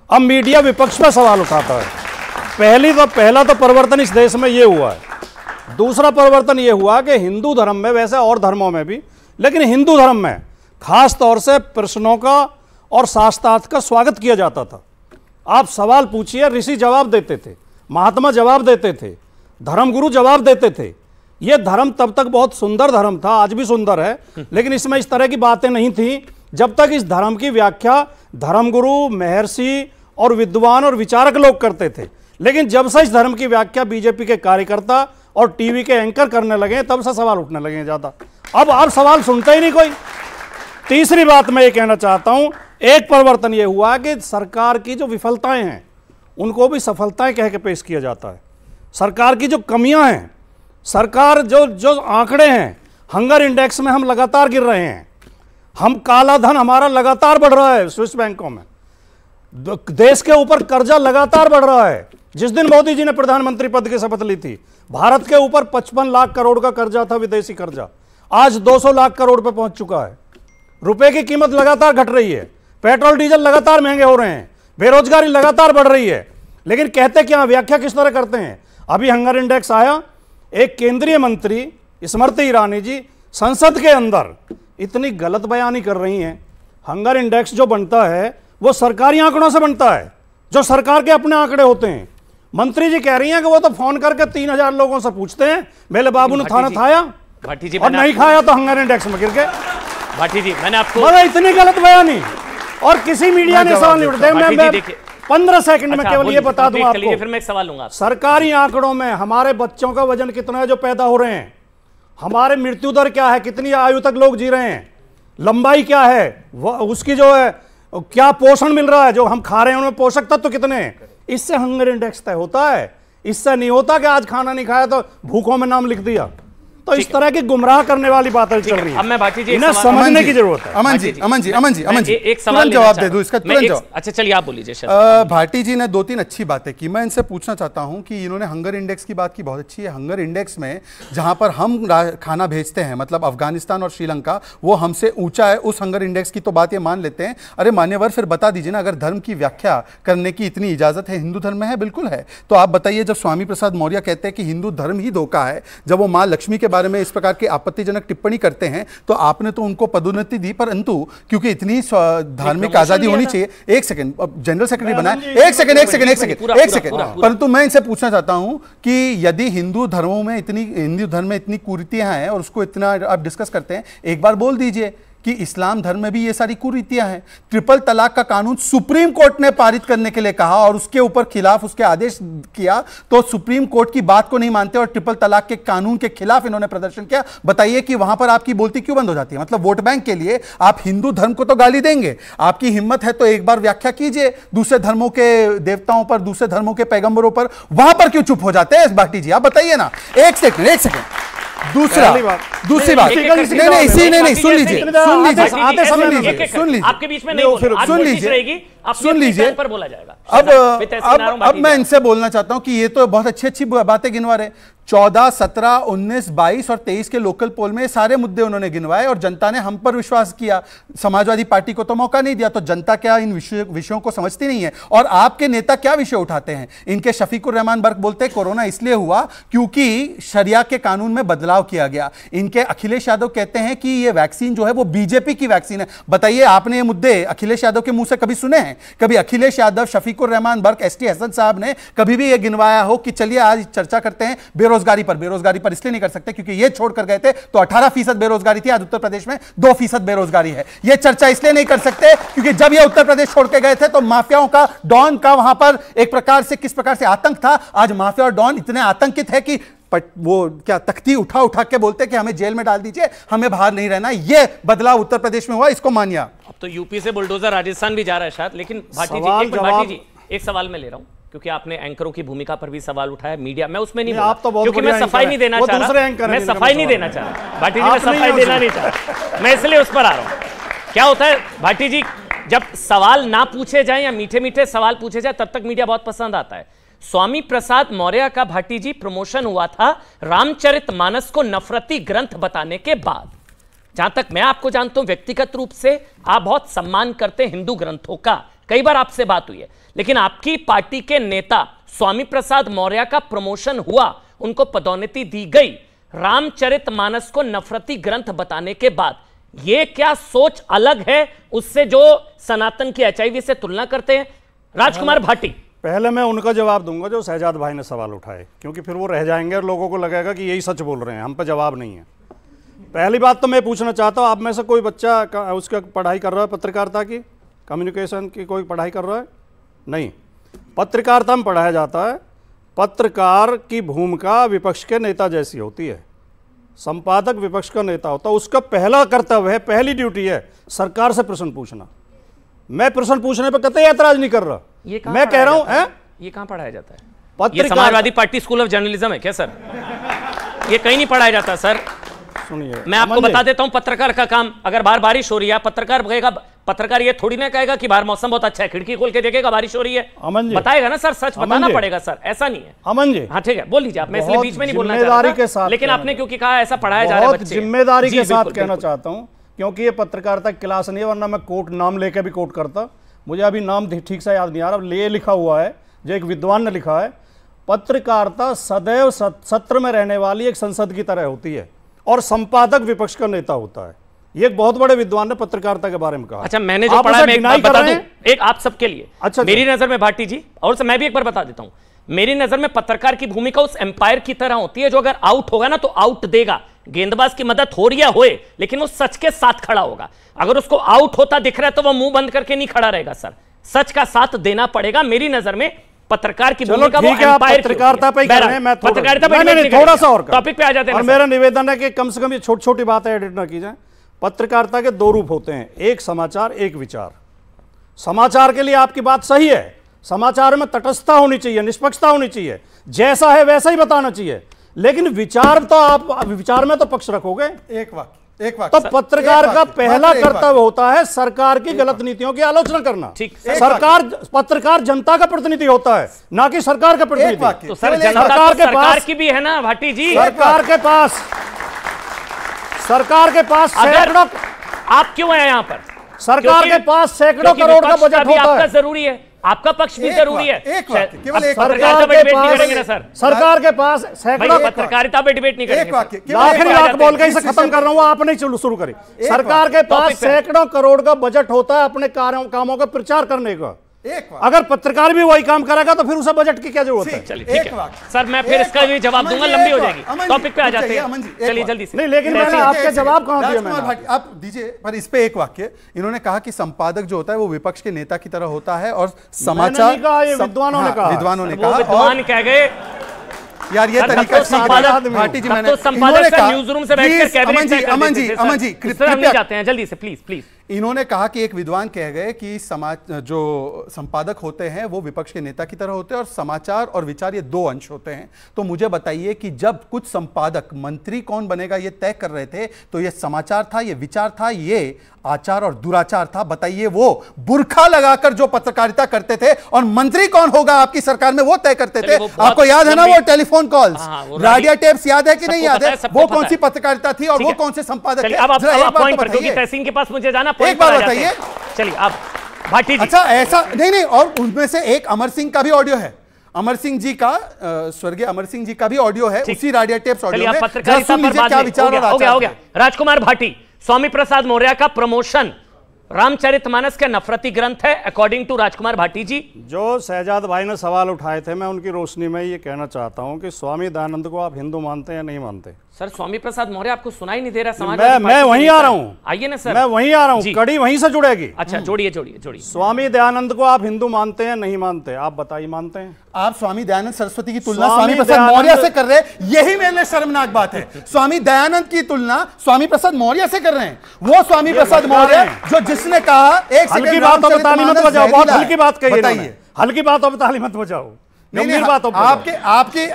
S15: अब मीडिया विपक्ष पर सवाल उठाता है। पहला तो परिवर्तन इस देश में ये हुआ है। दूसरा परिवर्तन ये हुआ कि हिंदू धर्म में, वैसे और धर्मों में भी, लेकिन हिंदू धर्म में खास तौर से प्रश्नों का और शास्त्रार्थ का स्वागत किया जाता था। आप सवाल पूछिए, ऋषि जवाब देते थे, महात्मा जवाब देते थे, धर्मगुरु जवाब देते थे। यह धर्म तब तक बहुत सुंदर धर्म था, आज भी सुंदर है, लेकिन इसमें इस तरह की बातें नहीं थी जब तक इस धर्म की व्याख्या धर्मगुरु, महर्षि और विद्वान और विचारक लोग करते थे। लेकिन जब से इस धर्म की व्याख्या बीजेपी के कार्यकर्ता और टीवी के एंकर करने लगे, तब से सवाल उठने लगे ज्यादा। अब आप सवाल सुनते ही नहीं कोई। तीसरी बात मैं ये कहना चाहता हूं, एक परिवर्तन ये हुआ कि सरकार की जो विफलताएं हैं उनको भी सफलताएं कह के पेश किया जाता है। सरकार की जो कमियां हैं, सरकार जो आंकड़े हैं, हंगर इंडेक्स में हम लगातार गिर रहे हैं, हम काला धन हमारा लगातार बढ़ रहा है स्विस बैंकों में, देश के ऊपर कर्जा लगातार बढ़ रहा है। जिस दिन मोदी जी ने प्रधानमंत्री पद की शपथ ली थी, भारत के ऊपर 55 लाख करोड़ का कर्जा था, विदेशी कर्जा, आज 200 लाख करोड़ पे पहुंच चुका है। रुपए की कीमत लगातार घट रही है, पेट्रोल डीजल लगातार महंगे हो रहे हैं, बेरोजगारी लगातार बढ़ रही है। लेकिन कहते क्या, व्याख्या किस तरह करते हैं? अभी हंगर इंडेक्स आया, एक केंद्रीय मंत्री स्मृति ईरानी जी संसद के अंदर इतनी गलत बयानी कर रही हैं। हंगर इंडेक्स जो बनता है वो सरकारी आंकड़ों से बनता है, जो सरकार के अपने आंकड़े होते हैं। मंत्री जी कह रही हैं कि वो तो फोन करके 3000 लोगों से पूछते हैं, मेरे बाबू ने खाना खाया,
S11: भाटी जी,
S12: और नहीं खाया तो हंगर इंडेक्स में गिर गए।
S11: भाटी जी, मैंने आपको
S12: मतलब इतनी गलत बयानी, और किसी मीडिया ने सवाल नहीं उठाया। मैं 15 सेकंड में केवल ये बता दूं आपको,
S11: फिर मैं एक सवाल लूंगा।
S12: सरकारी आंकड़ों में हमारे बच्चों का वजन कितना है जो पैदा हो रहे हैं, हमारे मृत्यु दर क्या है, कितनी आयु तक लोग जी रहे हैं, लंबाई क्या है, उसकी जो है क्या पोषण मिल रहा है, जो हम खा रहे हैं उनमें पोषक तत्व कितने हैं, इससे हंगर इंडेक्स तय होता है। इससे नहीं होता कि आज खाना नहीं खाया तो भूखों में नाम लिख दिया। तो इस तरह की गुमराह करने वाली बातें चल रही है।
S11: अब मैं भाटी जी
S12: इन्हें समझने की जरूरत है।
S13: अमन जी
S11: एक सवाल
S13: जवाब दे दूं इसका, तुरंत जवाब।
S11: अच्छा चलिए आप बोलिए।
S12: भाटी जी ने 2-3 अच्छी बातें की, मैं इनसे पूछना चाहता हूं कि इन्होंने हंगर इंडेक्स की बात की, बहुत अच्छी है। हंगर इंडेक्स में जहां पर हम खाना भेजते हैं, मतलब अफगानिस्तान और श्रीलंका, वो हमसे ऊंचा है, उस हंगर इंडेक्स की तो बात ये मान लेते हैं। अरे मान्यवर, फिर बता दीजिए ना, अगर धर्म की व्याख्या करने की इतनी इजाजत है, हिंदू धर्म में है, बिल्कुल है, तो आप बताइए, जब स्वामी प्रसाद मौर्य कहते हैं कि हिंदू धर्म ही धोखा है, जब वो मां लक्ष्मी के बारे में इस प्रकार के आपत्तिजनक टिप्पणी करते हैं, तो आपने तो उनको पदोन्नति दी, परंतु क्योंकि इतनी धार्मिक आजादी होनी चाहिए। एक सेकंड, जनरल सेक्रेटरी बनाए, एक सेकंड, परंतु मैं इनसे पूछना चाहता हूं कि यदि हिंदू धर्म में इतनी कुरीतियां हैं और उसको इतना आप डिस्कस करते हैं, एक बार बोल दीजिए कि इस्लाम धर्म में भी ये सारी कुरीतियां हैं। ट्रिपल तलाक का कानून सुप्रीम कोर्ट ने पारित करने के लिए कहा और उसके ऊपर खिलाफ उसके आदेश किया, तो सुप्रीम कोर्ट की बात को नहीं मानते और ट्रिपल तलाक के कानून के खिलाफ इन्होंने प्रदर्शन किया। बताइए कि वहां पर आपकी बोलती क्यों बंद हो जाती है? मतलब वोट बैंक के लिए आप हिंदू धर्म को तो गाली देंगे, आपकी हिम्मत है तो एक बार व्याख्या कीजिए दूसरे धर्मों के देवताओं पर, दूसरे धर्मों के पैगंबरों पर, वहां पर क्यों चुप हो जाते हैं? भाटी जी आप बताइए ना। एक सेकंड, दूसरी बात नहीं, सुन लीजिए
S11: आपके बीच में नहीं, सुन लीजिए
S12: पर बोला जाएगा। अब मैं इनसे बोलना चाहता हूं कि ये तो बहुत अच्छी बातें गिनवा रहे, 14, 17, 19, 22 और 23 के लोकल पोल में सारे मुद्दे उन्होंने गिनवाए और जनता ने हम पर विश्वास किया। समाजवादी पार्टी को तो मौका नहीं दिया, तो जनता क्या इन विषयों को समझती नहीं है? और आपके नेता क्या विषय उठाते हैं? इनके शफीकुर रहमान बर्क बोलते हैं कोरोना इसलिए हुआ क्योंकि शरिया के कानून में बदलाव किया गया। इनके अखिलेश यादव कहते हैं कि ये वैक्सीन जो है वो बीजेपी की वैक्सीन है। बताइए, आपने ये मुद्दे अखिलेश यादव के मुंह से कभी सुने हैं? कभी अखिलेश यादव, शफीकुर रहमान बर्क, एसटी हसन साहब ने कभी भी ये गिनवाया हो कि चलिए आज चर्चा करते हैं बेरोजगारी पर इसलिए नहीं कर सकते क्योंकि ये छोड़कर गए थे तो 18% बेरोजगारी थी, आज उत्तर प्रदेश में 2% बेरोजगारी है। ये चर्चा इसलिए नहीं कर सकते क्योंकि जब ये उत्तर प्रदेश छोड़ के गए थे तो माफियाओं का, डॉन का वहां पर एक प्रकार से किस प्रकार से आतंक था। आज माफिया और डॉन इतने आतंकित है कि वो क्या तख्ती उठा के बोलते कि हमें जेल में डाल दीजिए, हमें बाहर नहीं रहना। ये बदलाव उत्तर प्रदेश में हुआ, इसको मानिए।
S11: अब तो यूपी से बुलडोजर राजस्थान भी जा रहा है शायद, लेकिन भाटी जी एक सवाल मैं ले रहा हूं क्योंकि आपने एंकरों की भूमिका पर भी सवाल उठाया, मीडिया, मैं उसमें नहीं
S15: आप तो
S11: क्योंकि मैं सफाई नहीं देना चाह रहा, मैं सफाई नहीं देना चाह रहा, भाटी जी मैं सफाई देना नहीं चाह रहा, मैं इसलिए उस पर आ रहा हूं। क्या होता है भाटी जी, जब सवाल ना पूछे जाए या मीठे मीठे सवाल पूछे जाए तब तक मीडिया बहुत पसंद आता है। स्वामी प्रसाद मौर्य का भाटी जी प्रमोशन हुआ था रामचरितमानस को नफरती ग्रंथ बताने के बाद। जहां तक मैं आपको जानता हूं व्यक्तिगत रूप से आप बहुत सम्मान करते हैं हिंदू ग्रंथों का, कई बार आपसे बात हुई है, लेकिन आपकी पार्टी के नेता स्वामी प्रसाद मौर्य का प्रमोशन हुआ, उनको पदोन्नति दी गई रामचरितमानस को नफरती ग्रंथ बताने के बाद। यह क्या सोच अलग है उससे जो सनातन की एचआईवी से तुलना करते हैं? राजकुमार भाटी,
S15: पहले मैं उनका जवाब दूंगा जो शहजाद भाई ने सवाल उठाए, क्योंकि फिर वो रह जाएंगे और लोगों को लगेगा कि यही सच बोल रहे हैं, हम पे जवाब नहीं है। पहली बात तो मैं पूछना चाहता हूं, आप में से कोई बच्चा उसका पढ़ाई कर रहा है पत्रकारिता की, कम्युनिकेशन की कोई पढ़ाई कर रहा है? नहीं। पत्रकारिता में पढ़ाया जाता है पत्रकार की भूमिका विपक्ष के नेता जैसी होती है, संपादक विपक्ष का नेता होता है, उसका पहला कर्तव्य है, पहली ड्यूटी है सरकार से प्रश्न पूछना। मैं प्रश्न पूछने पर कतई ऐतराज नहीं कर रहा, मैं कह रहा हूं
S11: ये कहां पढ़ाया जाता है? ये Samajwadi party school of journalism है क्या सर? ये कहीं नहीं पढ़ाया जाता सर।
S15: सुनिए,
S11: मैं आपको बता देता हूं पत्रकार का काम, अगर बाहर बारिश हो रही है पत्रकार कहेगा, पत्रकार ये थोड़ी ना कहेगा कि बाहर मौसम बहुत अच्छा है, खिड़की खोल के देखेगा बारिश हो रही है, बताएगा ना सर, सच बताना पड़ेगा सर, ऐसा नहीं है।
S15: अमन जी,
S11: हाँ ठीक है, बोल लीजिए आप, मैं इसलिए बीच में नहीं बोलना चाह रहा, लेकिन आपने क्योंकि कहा ऐसा पढ़ाया जा रहा है,
S15: जिम्मेदारी के साथ कहना चाहता हूं, क्योंकि ये पत्रकारिता क्लास नहीं है, वरना मैं कोर्ट नाम लेके भी कोर्ट करता, मुझे अभी नाम ठीक से याद नहीं आ रहा, ले लिखा हुआ है जो एक विद्वान ने लिखा है, पत्रकारिता सदैव सत्र में रहने वाली एक संसद की तरह होती है और संपादक विपक्ष का नेता होता है। ये एक बहुत बड़े विद्वान ने पत्रकारिता के बारे में कहा।
S11: अच्छा, मैंने जो पढ़ा मैं एक बात बता दूं, एक आप सबके लिए। अच्छा, मेरी नजर में भाटी जी, और मैं भी एक बार बता देता हूं, मेरी नजर में पत्रकार की भूमिका उस एम्पायर की तरह होती है जो अगर आउट होगा ना तो आउट देगा, गेंदबाज की मदद हो रही है होए, लेकिन वो सच के साथ खड़ा होगा। अगर उसको आउट होता दिख रहा है तो वो मुंह बंद करके नहीं खड़ा रहेगा सर, सच का साथ देना पड़ेगा। मेरी नजर में पत्रकार की भूमिका वो एम्पायर
S15: पत्रकारिता पे कर रहे हैं, मैं
S11: पत्रकारिता
S15: पे थोड़ा सा और
S11: टॉपिक पे आ जाते हैं।
S15: और मेरा निवेदन है कि कम से कम ये छोटी छोटी बातें एडिट ना की जाए। पत्रकारिता के दो रूप होते हैं, एक समाचार, एक विचार। समाचार के लिए आपकी बात सही है, समाचार में तटस्थता होनी चाहिए, निष्पक्षता होनी चाहिए, जैसा है वैसा ही बताना चाहिए, लेकिन विचार तो आप विचार में तो पक्ष रखोगे।
S12: एक वाक्य
S15: तो पत्रकार का पहला कर्तव्य होता है सरकार की गलत नीतियों की आलोचना करना। पत्रकार जनता का प्रतिनिधि होता है, ना कि सरकार का प्रतिनिधि।
S11: तो सर जनता सरकार की भी है ना भाटी जी,
S15: सरकार के पास सैकड़ों,
S11: आप क्यों हैं यहाँ पर?
S15: सरकार के पास सैकड़ों करोड़ का बजट होता है,
S11: जरूरी है, आपका पक्ष भी जरूरी है।
S15: सरकार के पास सैकड़ों,
S11: पत्रकारिता पे डिबेट नहीं करेंगे।
S15: आखिरी बात बोल के इसे खत्म कर रहा हूं, आप नहीं शुरू करें। सरकार के पास सैकड़ों करोड़ का बजट होता है अपने कामों का प्रचार करने का। अगर पत्रकार भी वही काम करेगा तो फिर उसे बजट की क्या जरूरत है?
S11: चलिए सर, मैं फिर इसका भी जवाब दूंगा, लंबी हो जाएगी। टॉपिक पे आ जाते हैं, चलिए जल्दी से।
S15: नहीं, लेकिन मैंने आपके जवाब कहां दिया? मैंने
S12: आप दीजिए, पर इस पे एक वाक्य इन्होंने कहा कि संपादक जो होता है वो विपक्ष के नेता की तरह होता है और समाचार,
S15: विद्वानों ने कहा,
S11: विद्वान कह गए
S12: यार, ये तरीका भाटी जी, मैंने
S11: संपादक न्यूज रूम से बैठकर
S12: अमन जी
S11: कृपया जाते हैं जल्दी से, प्लीज प्लीज।
S12: इन्होंने कहा कि एक विद्वान कह गए कि समाज जो संपादक होते हैं वो विपक्ष के नेता की तरह होते हैं और समाचार और विचार ये दो अंश होते हैं। तो मुझे बताइए कि जब कुछ संपादक मंत्री कौन बनेगा ये तय कर रहे थे तो ये समाचार था, ये विचार था, ये आचार और दुराचार था। बताइए वो बुर्खा लगाकर जो पत्रकारिता करते थे और मंत्री कौन होगा आपकी सरकार में वो तय करते थे। आपको याद है ना वो टेलीफोन कॉल्स, राडिया टेप्स याद है कि नहीं याद है? वो कौन सी पत्रकारिता थी और वो कौन से संपादक थे?
S11: तहसीन के पास मुझे जाना,
S12: एक बार बताइए।
S11: चलिए आप भाटी जी।
S12: अच्छा ऐसा नहीं, और उनमें से एक अमर सिंह का भी ऑडियो है, अमर सिंह जी का, स्वर्गीय अमर सिंह जी का भी ऑडियो है उसी राडिया टेप्स ऑडियो में।
S11: पत्रकारिता पर क्या विचार हो गया। राजकुमार भाटी, स्वामी प्रसाद मौर्य का प्रमोशन रामचरितमानस के नफरती ग्रंथ है अकॉर्डिंग टू राजकुमार भाटी जी।
S15: जो शहजाद भाई ने सवाल उठाए थे, मैं उनकी रोशनी में ये कहना चाहता हूं कि स्वामी दयानंद को आप हिंदू मानते हैं या नहीं मानते?
S11: सर स्वामी प्रसाद मौर्य आपको सुनाई नहीं दे रहा?
S15: मैं वहीं आ रहा हूं,
S11: आइए ना सर,
S15: मैं वहीं आ रहा हूं, कड़ी वहीं से जुड़ेगी।
S11: अच्छा जोड़िए जोड़िए जोड़िए।
S15: स्वामी दयानंद को आप हिंदू मानते हैं नहीं मानते? आप बताइए। मानते हैं?
S12: आप स्वामी दयानंद सरस्वती की तुलना स्वामी प्रसाद मौर्य से कर रहे हैं, यही मेरे लिए शर्मनाक बात है। स्वामी दयानंद की तुलना स्वामी प्रसाद मौर्य से कर रहे हैं। वो स्वामी प्रसाद मौर्य जो जिसने कहा एक
S15: हल्की बात तो बतानी मत बजाओ, बहुत हल्की बात कही है, हल्की बात तो बतानी मत बजाओ।
S12: नहीं,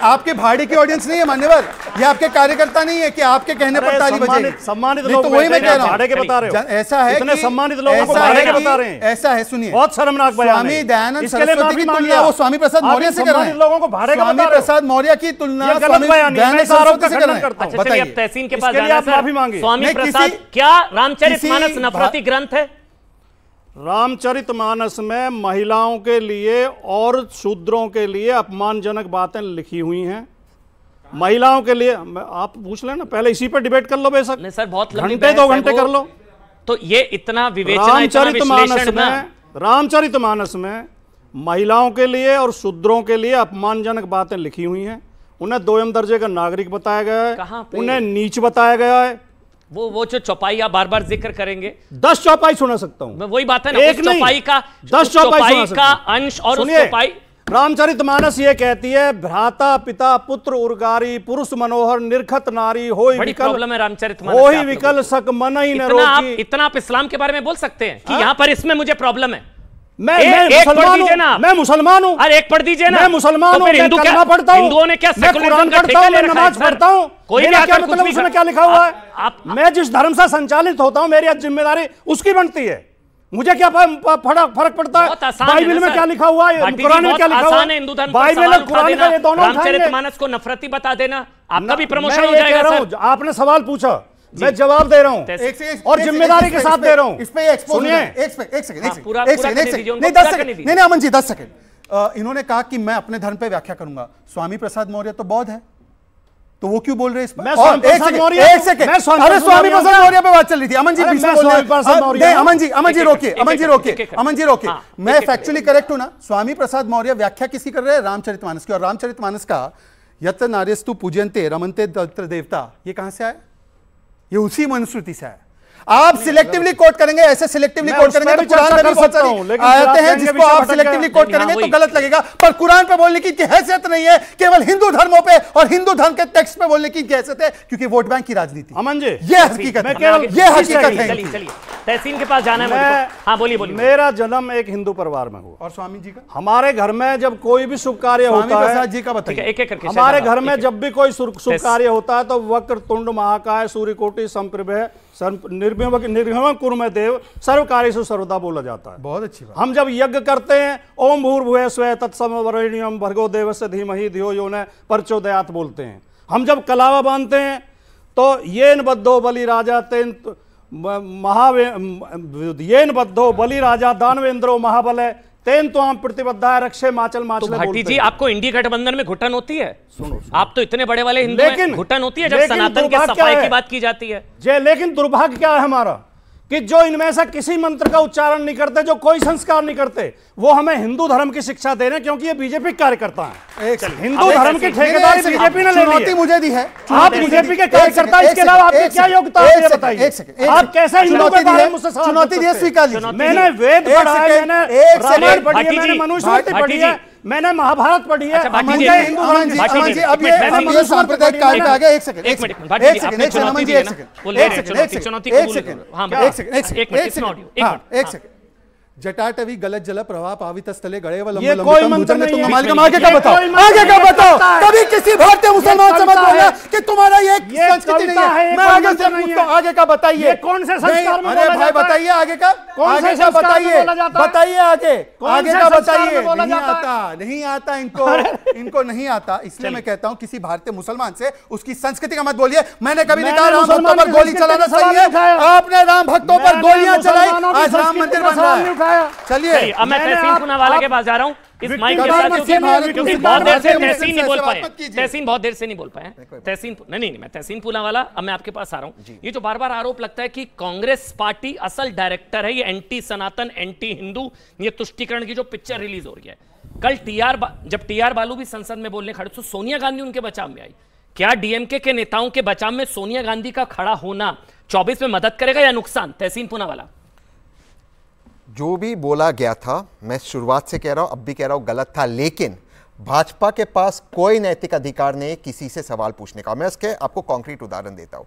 S12: आपके भाड़े की ऑडियंस नहीं है मान्यवर, ये आपके कार्यकर्ता नहीं है कि आपके कहने पर ताली बजेगी।
S15: सम्मानित लोग, तो वही मैं कह रहा हूं, भाड़े के बता रहे हो।
S12: ऐसा है
S15: इतने सम्मानित लोगों को भाड़े के बता रहे हैं।
S12: ऐसा है, सुनिए,
S15: बहुत शर्मनाक बयान है।
S12: स्वामी दयानंद सरस्वती की तुलना वो स्वामी प्रसाद मौर्य से कर रहे हैं।
S15: लोगों को भाड़े का
S12: स्वामी प्रसाद मौर्य की तुलना स्वामी दयानंद सरस्वती से कर रहे हैं।
S11: बताइए अब तहसीन के पास जाना है। माफी मांगी स्वामी प्रसाद, क्या रामचरितमानस नफरती ग्रंथ है?
S15: रामचरितमानस में महिलाओं के लिए और शूद्रों के लिए अपमानजनक बातें लिखी हुई हैं। महिलाओं के लिए आप पूछ लेना, पहले इसी पर डिबेट कर लो बेशक।
S11: नहीं सर, बहुत
S15: घंटे 2 घंटे कर लो।
S11: तो ये इतना विवेचना,
S15: रामचरितमानस में महिलाओं के लिए और शूद्रों के लिए अपमानजनक बातें लिखी हुई हैं। उन्हें 2म दर्जे का नागरिक बताया गया है, उन्हें नीच बताया गया है।
S11: वो जो चौपाई आप बार बार जिक्र करेंगे,
S15: 10 चौपाई सुना सकता हूं
S11: मैं, वही बात है ना,
S15: एक
S11: चौपाई का
S15: 10 चौपाई
S11: का अंश और उस चौपाई।
S15: रामचरितमानस ये कहती है भ्राता पिता पुत्र उर्गारी पुरुष मनोहर निर्खत नारी होई विकल,
S11: प्रॉब्लम है रामचरितमानस,
S15: होई विकल सक मनई न रोकी।
S11: इतना आप इस्लाम के बारे में बोल सकते हैं कि यहाँ पर इसमें मुझे प्रॉब्लम है।
S15: मैं मुसलमान हूँ।
S11: अरे एक पढ़ दीजिए ना।
S15: मैं मुसलमान हूँ,
S11: हिंदू क्या
S15: पढ़ता हूँ,
S11: हिंदुओं ने क्या
S15: कुरान पढ़ता हूँ, मैं नमाज पढ़ता हूँ।
S11: कोई भी
S15: क्या मतलब उसमें क्या लिखा हुआ है? मैं जिस धर्म से संचालित होता हूँ मेरी जिम्मेदारी उसकी बनती है। मुझे क्या फर्क पड़ता है बाइबल में क्या लिखा हुआ है, कुरान में क्या लिखा हुआ है?
S11: हिंदू धर्म
S15: बाइबल और कुरान का ये दोनों
S11: रामचरितमानस को नफरती बता देना, आपका भी प्रमोशन हो जाएगा।
S15: आपने सवाल पूछा, मैं जवाब दे रहा हूं और जिम्मेदारी के साथ दे रहा हूं।
S12: इस पे सुनिए, एक सेकंड, नहीं 10 सेकंड, नहीं अमन जी 10 सेकंड। इन्होंने कहा कि मैं अपने धर्म पे व्याख्या करूंगा। स्वामी प्रसाद मौर्य तो बौद्ध है, तो वो क्यों बोल रहे हैं इस पर? एक सेकंड, अरे स्वामी प्रसाद मौर्य पे बात चल रही थी। अमन जी बीच में बोल रहे हैं। अमन जी रोकिए। मैं फैक्चुअली करेक्ट हूं ना? स्वामी प्रसाद मौर्य व्याख्या किसी कर रहे हैं? रामचरितमानस की। और रामचरितमानस का यत्र नार्यस्तु पूज्यन्ते रमन्ते तत्र देवता, ये कहां से आया? ये उसी मनुस्मृति से है। आप सिलेक्टिवली कोट करेंगे, ऐसे सिलेक्टिवली कोट करेंगे तो कुरान में भी बहुत सारी आयतें हैं जिसको आप सिलेक्टिवली कोट करेंगे तो गलत लगेगा, पर कुरान पे बोलने की हैसियत नहीं है। केवल हिंदू धर्मों पे और हिंदू धर्म के टेक्स्ट पे बोलने की हैसियत है, क्योंकि वोट बैंक की राजनीति।
S15: अमन जी
S12: ये हकीकत है, ये हकीकत है।
S11: चलिए तहसीन के पास जाना है। हाँ बोलिए।
S15: मेरा जन्म एक हिंदू परिवार में हुआ।
S12: और स्वामी जी का?
S15: हमारे घर में जब कोई भी शुभ कार्य होता है,
S12: जी का बताइए,
S11: एक एक करके।
S15: हमारे घर में जब भी कोई शुभ कार्य होता है तो वक्र तुंड महाकाय सूर्यकोटि समप्रभ निर्भय कुर्मे देव सर्व कार्येषु सर्वदा बोला जाता है।
S12: बहुत अच्छी बात।
S15: हम जब यज्ञ करते हैं ओम भूर्भुवः स्वः तत्सवितुर्वरेण्यं भर्गो देवस्य धीमहि धियो यो न प्रचोदयात् बोलते हैं। हम जब कलावा बांधते हैं तो येन बद्धो बलि राजा तेन येन बद्धो बलि राजा दानवेंद्रो महाबल तेन तो हम प्रतिबद्धा रक्षे माचल माचल।
S11: तो भाटी जी आपको इंडी गठबंधन में घुटन होती है? आप तो इतने बड़े वाले हिंदू हैं, घुटन होती है जब सनातन के सफाई की बात की जाती है।
S15: लेकिन दुर्भाग्य क्या है हमारा कि जो इनमें से किसी मंत्र का उच्चारण नहीं करते, जो कोई संस्कार नहीं करते, वो हमें हिंदू धर्म की शिक्षा दे रहे हैं, क्योंकि ये बीजेपी कार्यकर्ता हैं। हिंदू धर्म के ठेकेदार बीजेपी ने ले ली।
S12: मुझे दी है,
S15: आप बीजेपी के कार्यकर्ता, इसके अलावा आपकी क्या योग्यता है बताइए? आप कैसे हिंदू के बारे में मुझसे
S12: चुनौती दी? स्वीकार लीजिए।
S15: मैंने वेद पढ़ा है, मैंने रामायण पढ़ी है, मैंने मनुस्मृति पढ़ी है,
S12: मैंने महाभारत पढ़ी है।
S11: अमन जी,
S12: अब ये सांप्रदायिक काल पे आ गया। एक सेकंड, एक सेकंड, अमन जी, एक सेकंड। जटाटवी गलत जल प्रवाह पावित स्थले गड़े वाला
S11: ये कोई मंत्र नहीं है।
S12: आगे का बताओ, आगे का बताओ। कभी किसी भारतीय मुसलमान से मत बोलना कि तुम्हारा ये संस्कृति नहीं है। मैं आगे से पूछता हूं, आगे का बताइए। कौन से संस्कार में? अरे भाई बताइए आगे का, आगे का बताइए, बताइए आगे, आगे का बताइए। नहीं आता इनको नहीं आता। इसलिए मैं कहता हूं किसी भारतीय मुसलमान से उसकी संस्कृति का मत बोलिए। मैंने कभी नहीं कहा राम भक्तों पर गोली चलाना सही है। आपने राम भक्तों पर गोलियां चलाई, आज राम मंदिर बन रहा है। चलिए,
S11: अब मैं तहसीन पूनावाला के पास जा रहा हूं इस माइक के साथ, क्योंकि बहुत देर से तहसीन नहीं बोल पाए। तहसीन बहुत देर से नहीं बोल पाए। तहसीन नहीं, मैं तहसीन पूनावाला, अब मैं आपके पास आ रहा हूं। ये जो बार बार आरोप लगता है कि कांग्रेस पार्टी असल डायरेक्टर है, ये एंटी सनातन, एंटी हिंदू, ये तुष्टीकरण की जो पिक्चर रिलीज हो रही है। कल जब टीआर बालू भी संसद में बोलने खड़े तो सोनिया गांधी उनके बचाव में आई। क्या डीएमके के नेताओं के बचाव में सोनिया गांधी का खड़ा होना 24 में मदद करेगा या नुकसान? तहसीन पूनावाला,
S13: जो भी बोला गया था, मैं शुरुआत से कह रहा हूं, अब भी कह रहा हूं, गलत था। लेकिन भाजपा के पास कोई नैतिक अधिकार नहीं किसी से सवाल पूछने का। मैं इसके आपको कॉन्क्रीट उदाहरण देता हूं।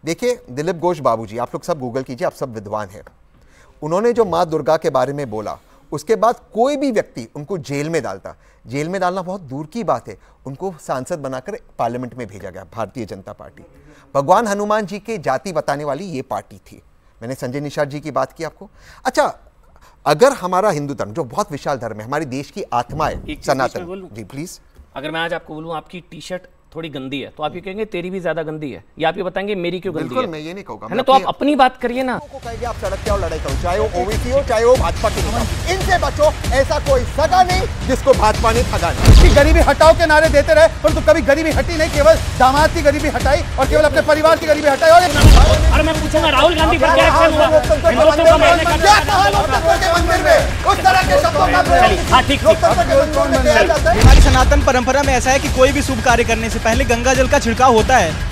S13: देखिए, दिलीप घोष बाबूजी, आप लोग सब गूगल कीजिए, आप सब विद्वान हैं। उन्होंने जो मां दुर्गा के बारे में बोला, उसके बाद कोई भी व्यक्ति उनको जेल में डालता, जेल में डालना बहुत दूर की बात है, उनको सांसद बनाकर पार्लियामेंट में भेजा गया, भारतीय जनता पार्टी। भगवान हनुमान जी के जाति बताने वाली ये पार्टी थी। मैंने संजय निषाद जी की बात की आपको। अच्छा, अगर हमारा हिंदू धर्म जो बहुत विशाल धर्म है, हमारे देश की आत्मा है सनातन जी, प्लीज।
S11: अगर मैं आज आपको बोलूं आपकी टी शर्ट थोड़ी गंदी है तो आप ये कहेंगे तेरी भी ज्यादा गंदी है, या आप ये बताएंगे मेरी क्यों गंदी है?
S13: मैं ये नहीं कहूंगा,
S11: है ना? तो आप अपनी बात करिए ना।
S13: कहेंगे आप सड़क पे और लड़ाई करो, चाहे वो ओवीसी हो चाहे वो भाजपा के नेता, इनसे बचो। ऐसा कोई सगा नहीं जिसको भाजपा ने ठगा नहीं।
S12: गरीबी हटाओ के नारे देते रहे, परंतु कभी गरीबी हटी नहीं। केवल दामाद की गरीबी हटाई और केवल अपने परिवार की गरीबी हटाई।
S11: और मैं पूछूंगा राहुल गांधी पर क्या एक्शन हुआ?
S6: हमारी सनातन परंपरा में ऐसा है कि कोई भी शुभ कार्य करने से पहले गंगा जल का छिड़काव होता है।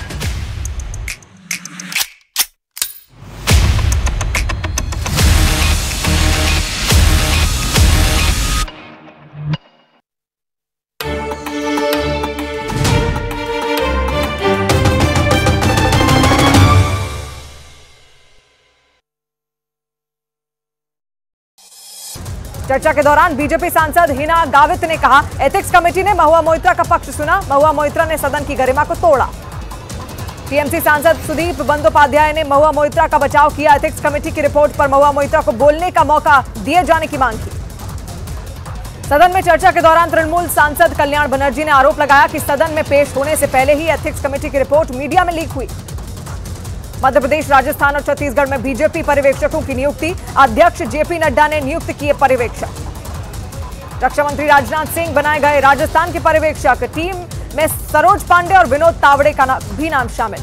S16: चर्चा के दौरान बीजेपी सांसद हिना गावित ने कहा, एथिक्स कमेटी ने महुआ मोइत्रा का पक्ष सुना, महुआ मोइत्रा ने सदन की गरिमा को तोड़ा। टीएमसी सांसद सुदीप बंदोपाध्याय ने महुआ मोइत्रा का बचाव किया। एथिक्स कमेटी की रिपोर्ट पर महुआ मोइत्रा को बोलने का मौका दिए जाने की मांग की। सदन में चर्चा के दौरान तृणमूल सांसद कल्याण बनर्जी ने आरोप लगाया कि सदन में पेश होने से पहले ही एथिक्स कमेटी की रिपोर्ट मीडिया में लीक हुई। मध्य प्रदेश, राजस्थान और छत्तीसगढ़ में बीजेपी पर्यवेक्षकों की नियुक्ति, अध्यक्ष जेपी नड्डा ने नियुक्त किए पर्यवेक्षक। रक्षा मंत्री राजनाथ सिंह बनाए गए राजस्थान के पर्यवेक्षक। टीम में सरोज पांडे और विनोद तावड़े का भी नाम शामिल।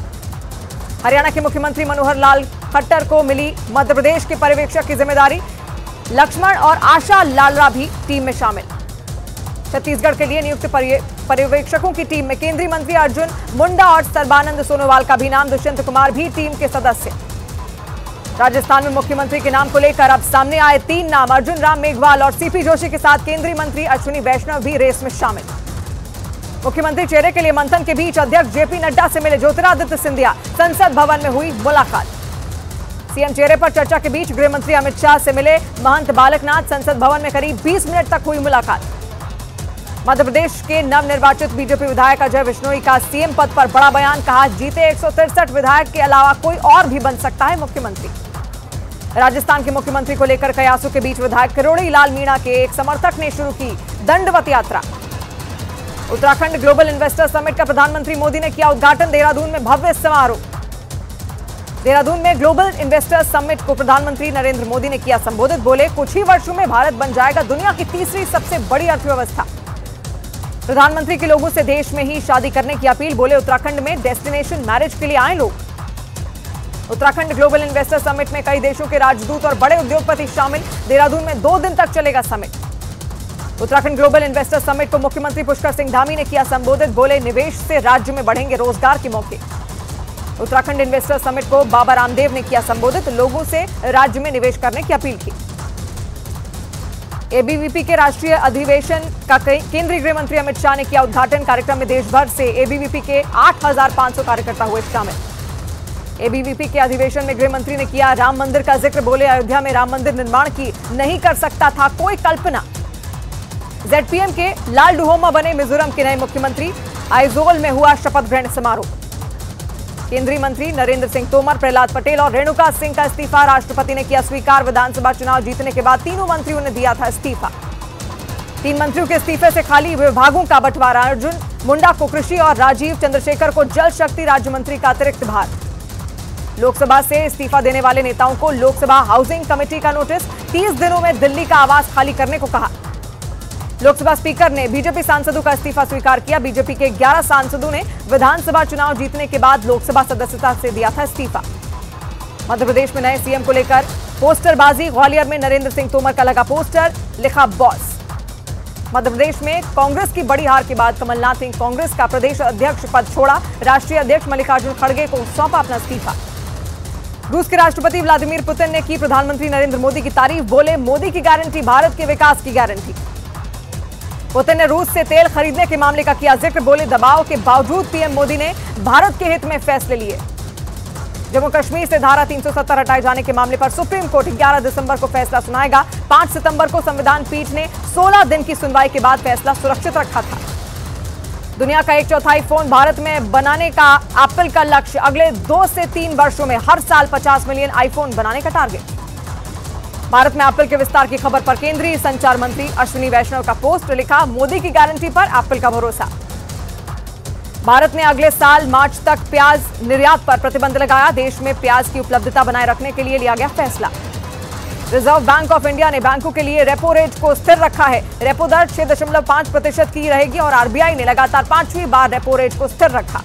S16: हरियाणा के मुख्यमंत्री मनोहर लाल खट्टर को मिली मध्य प्रदेश के पर्यवेक्षक की जिम्मेदारी। लक्ष्मण और आशा लालरा भी टीम में शामिल। छत्तीसगढ़ के लिए नियुक्त पर्यवेक्षकों की टीम में केंद्रीय मंत्री अर्जुन मुंडा और सर्बानंद सोनोवाल का भी नाम। दुष्यंत कुमार भी टीम के सदस्य। राजस्थान में मुख्यमंत्री के नाम को लेकर अब सामने आए 3 नाम। अर्जुन राम मेघवाल और सीपी जोशी के साथ केंद्रीय मंत्री अश्विनी वैष्णव भी रेस में शामिल। मुख्यमंत्री चेहरे के लिए मंथन के बीच अध्यक्ष जेपी नड्डा से मिले ज्योतिरादित्य सिंधिया। संसद भवन में हुई मुलाकात। सीएम चेहरे पर चर्चा के बीच गृह मंत्री अमित शाह से मिले महंत बालकनाथ। संसद भवन में करीब 20 मिनट तक हुई मुलाकात। मध्य प्रदेश के नवनिर्वाचित बीजेपी विधायक अजय विश्नोई का सीएम पद पर बड़ा बयान। कहा, जीते 163 विधायक के अलावा कोई और भी बन सकता है मुख्यमंत्री। राजस्थान के मुख्यमंत्री को लेकर कयासों के बीच विधायक किरोड़ी लाल मीणा के एक समर्थक ने शुरू की दंडवत यात्रा। उत्तराखंड ग्लोबल इन्वेस्टर समिट का प्रधानमंत्री मोदी ने किया उद्घाटन। देहरादून में भव्य समारोह। देहरादून में ग्लोबल इन्वेस्टर समिट को प्रधानमंत्री नरेंद्र मोदी ने किया संबोधित। बोले, कुछ ही वर्षों में भारत बन जाएगा दुनिया की तीसरी सबसे बड़ी अर्थव्यवस्था। प्रधानमंत्री के लोगों से देश में ही शादी करने की अपील। बोले, उत्तराखंड में डेस्टिनेशन मैरिज के लिए आए लोग। उत्तराखंड ग्लोबल इन्वेस्टर समिट में कई देशों के राजदूत और बड़े उद्योगपति शामिल। देहरादून में 2 दिन तक चलेगा summit. Uttarakhand global investor summit को मुख्यमंत्री पुष्कर सिंह धामी ने किया संबोधित। बोले, निवेश से राज्य में बढ़ेंगे रोजगार के मौके। उत्तराखंड इन्वेस्टर समिट को बाबा रामदेव ने किया संबोधित। लोगों से राज्य में निवेश करने की अपील की। एबीवीपी के राष्ट्रीय अधिवेशन का केंद्रीय गृह मंत्री अमित शाह ने किया उद्घाटन। कार्यक्रम में देश भर से एबीवीपी के 8,500 कार्यकर्ता हुए शामिल। एबीवीपी के अधिवेशन में गृह मंत्री ने किया राम मंदिर का जिक्र। बोले, अयोध्या में राम मंदिर निर्माण की नहीं कर सकता था कोई कल्पना। जेडपीएम के लाल डुहोमा बने मिजोरम के नए मुख्यमंत्री। आइजोल में हुआ शपथ ग्रहण समारोह। केंद्रीय मंत्री नरेंद्र सिंह तोमर, प्रहलाद पटेल और रेणुका सिंह का इस्तीफा राष्ट्रपति ने किया स्वीकार। विधानसभा चुनाव जीतने के बाद तीनों मंत्रियों ने दिया था इस्तीफा। 3 मंत्रियों के इस्तीफे से खाली विभागों का बंटवारा। अर्जुन मुंडा को कृषि और राजीव चंद्रशेखर को जल शक्ति राज्य मंत्री का अतिरिक्त भार। लोकसभा से इस्तीफा देने वाले नेताओं को लोकसभा हाउसिंग कमेटी का नोटिस। 30 दिनों में दिल्ली का आवास खाली करने को कहा। लोकसभा स्पीकर ने बीजेपी सांसदों का इस्तीफा स्वीकार किया। बीजेपी के 11 सांसदों ने विधानसभा चुनाव जीतने के बाद लोकसभा सदस्यता से दिया था इस्तीफा। मध्य प्रदेश में नए सीएम को लेकर पोस्टरबाजी। ग्वालियर में नरेंद्र सिंह तोमर का लगा पोस्टर, लिखा बॉस। मध्य प्रदेश में कांग्रेस की बड़ी हार के बाद कमलनाथ ने कांग्रेस का प्रदेश अध्यक्ष पद छोड़ा। राष्ट्रीय अध्यक्ष मल्लिकार्जुन खड़गे को सौंपा अपना इस्तीफा। रूस के राष्ट्रपति व्लादिमीर पुतिन ने की प्रधानमंत्री नरेंद्र मोदी की तारीफ। बोले, मोदी की गारंटी भारत के विकास की गारंटी। पुतिन ने रूस से तेल खरीदने के मामले का किया जिक्र। बोले, दबाव के बावजूद पीएम मोदी ने भारत के हित में फैसले लिए। जम्मू कश्मीर से धारा 370 हटाए जाने के मामले पर सुप्रीम कोर्ट 11 दिसंबर को फैसला सुनाएगा। 5 सितंबर को संविधान पीठ ने 16 दिन की सुनवाई के बाद फैसला सुरक्षित रखा था। दुनिया का 1/4 फोन भारत में बनाने का एप्पल का लक्ष्य। अगले 2 से 3 वर्षों में हर साल 50 मिलियन आईफोन बनाने का टारगेट। भारत में एप्पल के विस्तार की खबर पर केंद्रीय संचार मंत्री अश्विनी वैष्णव का पोस्ट, लिखा, मोदी की गारंटी पर एप्पल का भरोसा। भारत ने अगले साल मार्च तक प्याज निर्यात पर प्रतिबंध लगाया। देश में प्याज की उपलब्धता बनाए रखने के लिए लिया गया फैसला। रिजर्व बैंक ऑफ इंडिया ने बैंकों के लिए रेपो रेट को स्थिर रखा है। रेपो दर 6.5% की रहेगी और आरबीआई ने लगातार 5वीं बार रेपो रेट को स्थिर रखा।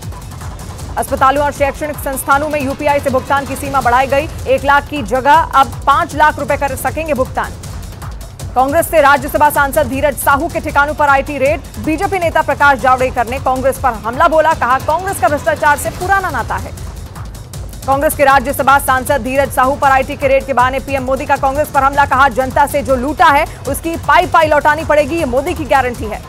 S16: अस्पतालों और शैक्षणिक संस्थानों में यूपीआई से भुगतान की सीमा बढ़ाई गई। 1 लाख की जगह अब 5 लाख रुपए कर सकेंगे भुगतान। कांग्रेस से राज्यसभा सांसद धीरज साहू के ठिकानों पर आईटी रेड। बीजेपी नेता प्रकाश जावड़ेकर ने कांग्रेस पर हमला बोला। कहा, कांग्रेस का भ्रष्टाचार से पुराना नाता है। कांग्रेस के राज्यसभा सांसद धीरज साहू पर आईटी के रेड के बहाने पीएम मोदी का कांग्रेस पर हमला। कहा, जनता से जो लूटा है उसकी पाई लौटानी पड़ेगी, ये मोदी की गारंटी है।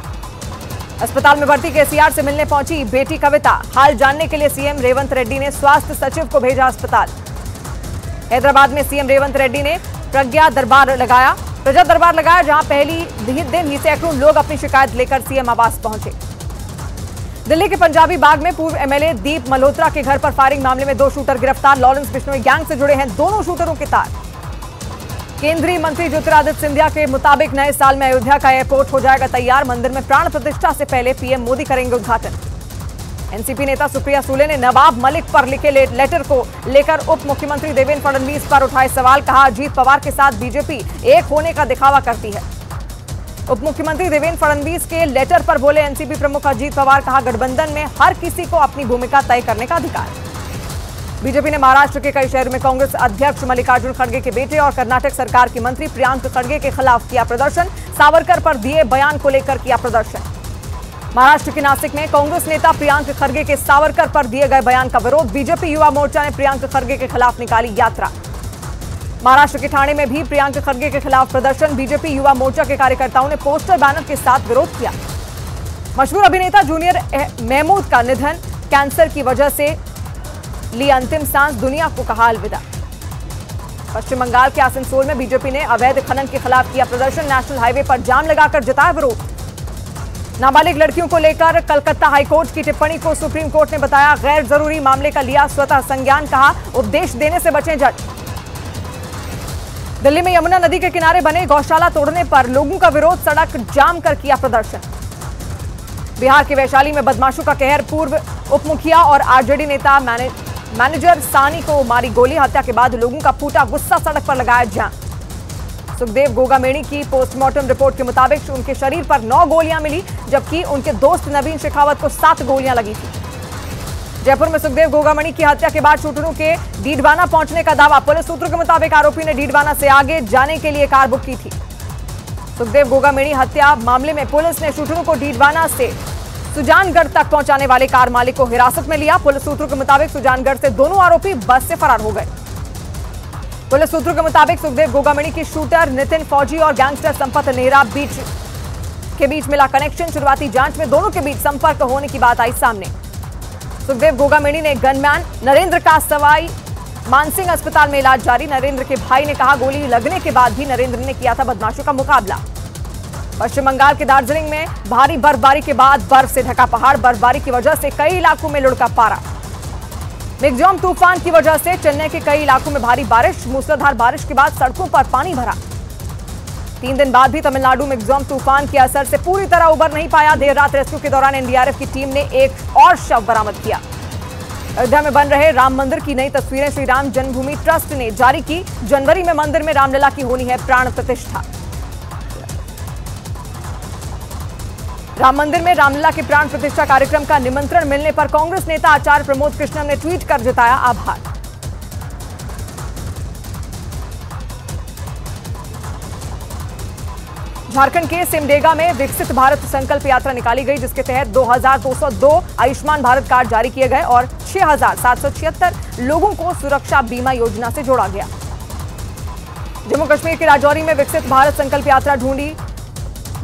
S16: अस्पताल में भर्ती केसीआर से मिलने पहुंची बेटी कविता। हाल जानने के लिए सीएम रेवंत रेड्डी ने स्वास्थ्य सचिव को भेजा अस्पताल। हैदराबाद में सीएम रेवंत रेड्डी ने प्रजा दरबार लगाया, जहां पहली दिन ही सैकड़ों लोग अपनी शिकायत लेकर सीएम आवास पहुंचे। दिल्ली के पंजाबी बाग में पूर्व एमएलए दीप मल्होत्रा के घर पर फायरिंग मामले में 2 शूटर गिरफ्तार। लॉरेंस बिश्नोई गैंग से जुड़े हैं दोनों शूटरों के तार। केंद्रीय मंत्री ज्योतिरादित्य सिंधिया के मुताबिक नए साल में अयोध्या का एयरपोर्ट हो जाएगा तैयार। मंदिर में प्राण प्रतिष्ठा से पहले पीएम मोदी करेंगे उद्घाटन। एनसीपी नेता सुप्रिया सुले ने नवाब मलिक पर लिखे लेटर को लेकर उप मुख्यमंत्री देवेंद्र फडणवीस पर उठाए सवाल। कहा, अजीत पवार के साथ बीजेपी एक होने का दिखावा करती है। उप मुख्यमंत्री देवेंद्र फडणवीस के लेटर पर बोले एनसीपी प्रमुख अजीत पवार। कहा, गठबंधन में हर किसी को अपनी भूमिका तय करने का अधिकार। बीजेपी ने महाराष्ट्र के कई शहरों में कांग्रेस अध्यक्ष मल्लिकार्जुन खड़गे के बेटे और कर्नाटक सरकार के मंत्री प्रियांक खड़गे के खिलाफ किया प्रदर्शन। सावरकर पर दिए बयान को लेकर किया प्रदर्शन। महाराष्ट्र के नासिक में कांग्रेस नेता प्रियांक खड़गे के सावरकर पर दिए गए बयान का विरोध। बीजेपी युवा मोर्चा ने प्रियांक खड़गे के खिलाफ निकाली यात्रा। महाराष्ट्र के ठाणे में भी प्रियांक खड़गे के खिलाफ प्रदर्शन। बीजेपी युवा मोर्चा के कार्यकर्ताओं ने पोस्टर बैनर के साथ विरोध किया। मशहूर अभिनेता जूनियर महमूद का निधन, कैंसर की वजह से ली अंतिम सांस, दुनिया को कहा अलविदा। पश्चिम बंगाल के आसनसोल में बीजेपी ने अवैध खनन के खिलाफ किया प्रदर्शन। नेशनल हाईवे पर जाम लगाकर जताया विरोध। नाबालिग लड़कियों को लेकर कलकत्ता हाईकोर्ट की टिप्पणी को सुप्रीम कोर्ट ने बताया गैर जरूरी, मामले का लिया स्वतः संज्ञान। कहा, उपदेश देने से बचें जज। दिल्ली में यमुना नदी के किनारे बने गौशाला तोड़ने पर लोगों का विरोध, सड़क जाम कर किया प्रदर्शन। बिहार के वैशाली में बदमाशों का कहर, पूर्व उप मुखिया और आरजेडी नेता मैनेजर सानी को मारी गोली। हत्या के बाद लोगों का फूटा गुस्सा, सड़क पर लगाया जाम। सुखदेव गोगामेणी की पोस्टमार्टम रिपोर्ट के मुताबिक उनके शरीर पर 9 गोलियां मिली, जबकि उनके दोस्त नवीन शेखावत को 7 गोलियां लगी थी। जयपुर में सुखदेव गोगामेणी की हत्या के बाद शूटरों के डीडवाना पहुंचने का दावा। पुलिस सूत्रों के मुताबिक आरोपी ने डीडवाना से आगे जाने के लिए कार बुक की थी। सुखदेव गोगामेणी हत्या मामले में पुलिस ने शूटरों को डीडवाना से सुजानगढ़ तक पहुंचाने वाले कार मालिक को हिरासत में लिया। पुलिस सूत्रों के मुताबिक सुजानगढ़ से दोनों आरोपी बस से फरार हो गए। पुलिस सूत्रों के मुताबिक सुखदेव गोगामणि की शूटर नितिन फौजी और गैंगस्टर संपत नेहरा के बीच मिला कनेक्शन। शुरुआती जांच में दोनों के बीच संपर्क होने की बात आई सामने। सुखदेव गोगामणि ने गनमैन नरेंद्र का सवाई मानसिंह अस्पताल में इलाज जारी। नरेंद्र के भाई ने कहा, गोली लगने के बाद भी नरेंद्र ने किया था बदमाशों का मुकाबला। पश्चिम बंगाल के दार्जिलिंग में भारी बर्फबारी के बाद बर्फ से ढका पहाड़। बर्फबारी की वजह से कई इलाकों में लुढ़का पारा। मिगजॉम तूफान की वजह से चेन्नई के कई इलाकों में भारी बारिश। मूसलाधार बारिश के बाद सड़कों पर पानी भरा। 3 दिन बाद भी तमिलनाडु मिगजॉम तूफान के असर से पूरी तरह उबर नहीं पाया। देर रात रेस्क्यू के दौरान एनडीआरएफ की टीम ने एक और शव बरामद किया। अयोध्या में बन रहे राम मंदिर की नई तस्वीरें श्री राम जन्मभूमि ट्रस्ट ने जारी की। जनवरी में मंदिर में रामलला की होनी है प्राण प्रतिष्ठा। राम मंदिर में रामलला के प्राण प्रतिष्ठा कार्यक्रम का निमंत्रण मिलने पर कांग्रेस नेता आचार्य प्रमोद कृष्णम ने ट्वीट कर जताया आभार। झारखंड के सिमडेगा में विकसित भारत संकल्प यात्रा निकाली गई, जिसके तहत 2202 आयुष्मान भारत कार्ड जारी किए गए और 6776 लोगों को सुरक्षा बीमा योजना से जोड़ा गया। जम्मू कश्मीर के राजौरी में विकसित भारत संकल्प यात्रा ढूंढी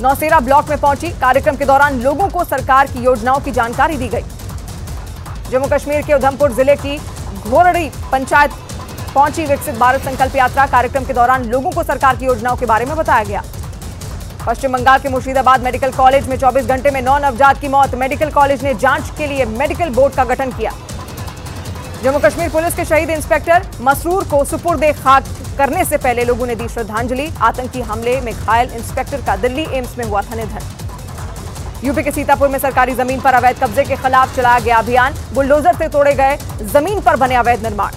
S16: नौसेरा ब्लॉक में पहुंची। कार्यक्रम के दौरान लोगों को सरकार की योजनाओं की जानकारी दी गई। जम्मू कश्मीर के उधमपुर जिले की घोरड़ी पंचायत पहुंची विकसित भारत संकल्प यात्रा। कार्यक्रम के दौरान लोगों को सरकार की योजनाओं के बारे में बताया गया। पश्चिम बंगाल के मुर्शिदाबाद मेडिकल कॉलेज में 24 घंटे में 9 नवजात की मौत। मेडिकल कॉलेज ने जांच के लिए मेडिकल बोर्ड का गठन किया। जम्मू कश्मीर पुलिस के शहीद इंस्पेक्टर मसरूर को सुपुर्द खाक करने से पहले लोगों ने दी श्रद्धांजलि। आतंकी हमले में घायल इंस्पेक्टर का दिल्ली एम्स में हुआ था निधन। यूपी के सीतापुर में सरकारी जमीन पर अवैध कब्जे के खिलाफ चलाया गया अभियान। बुलडोजर से तोड़े गए जमीन पर बने अवैध निर्माण।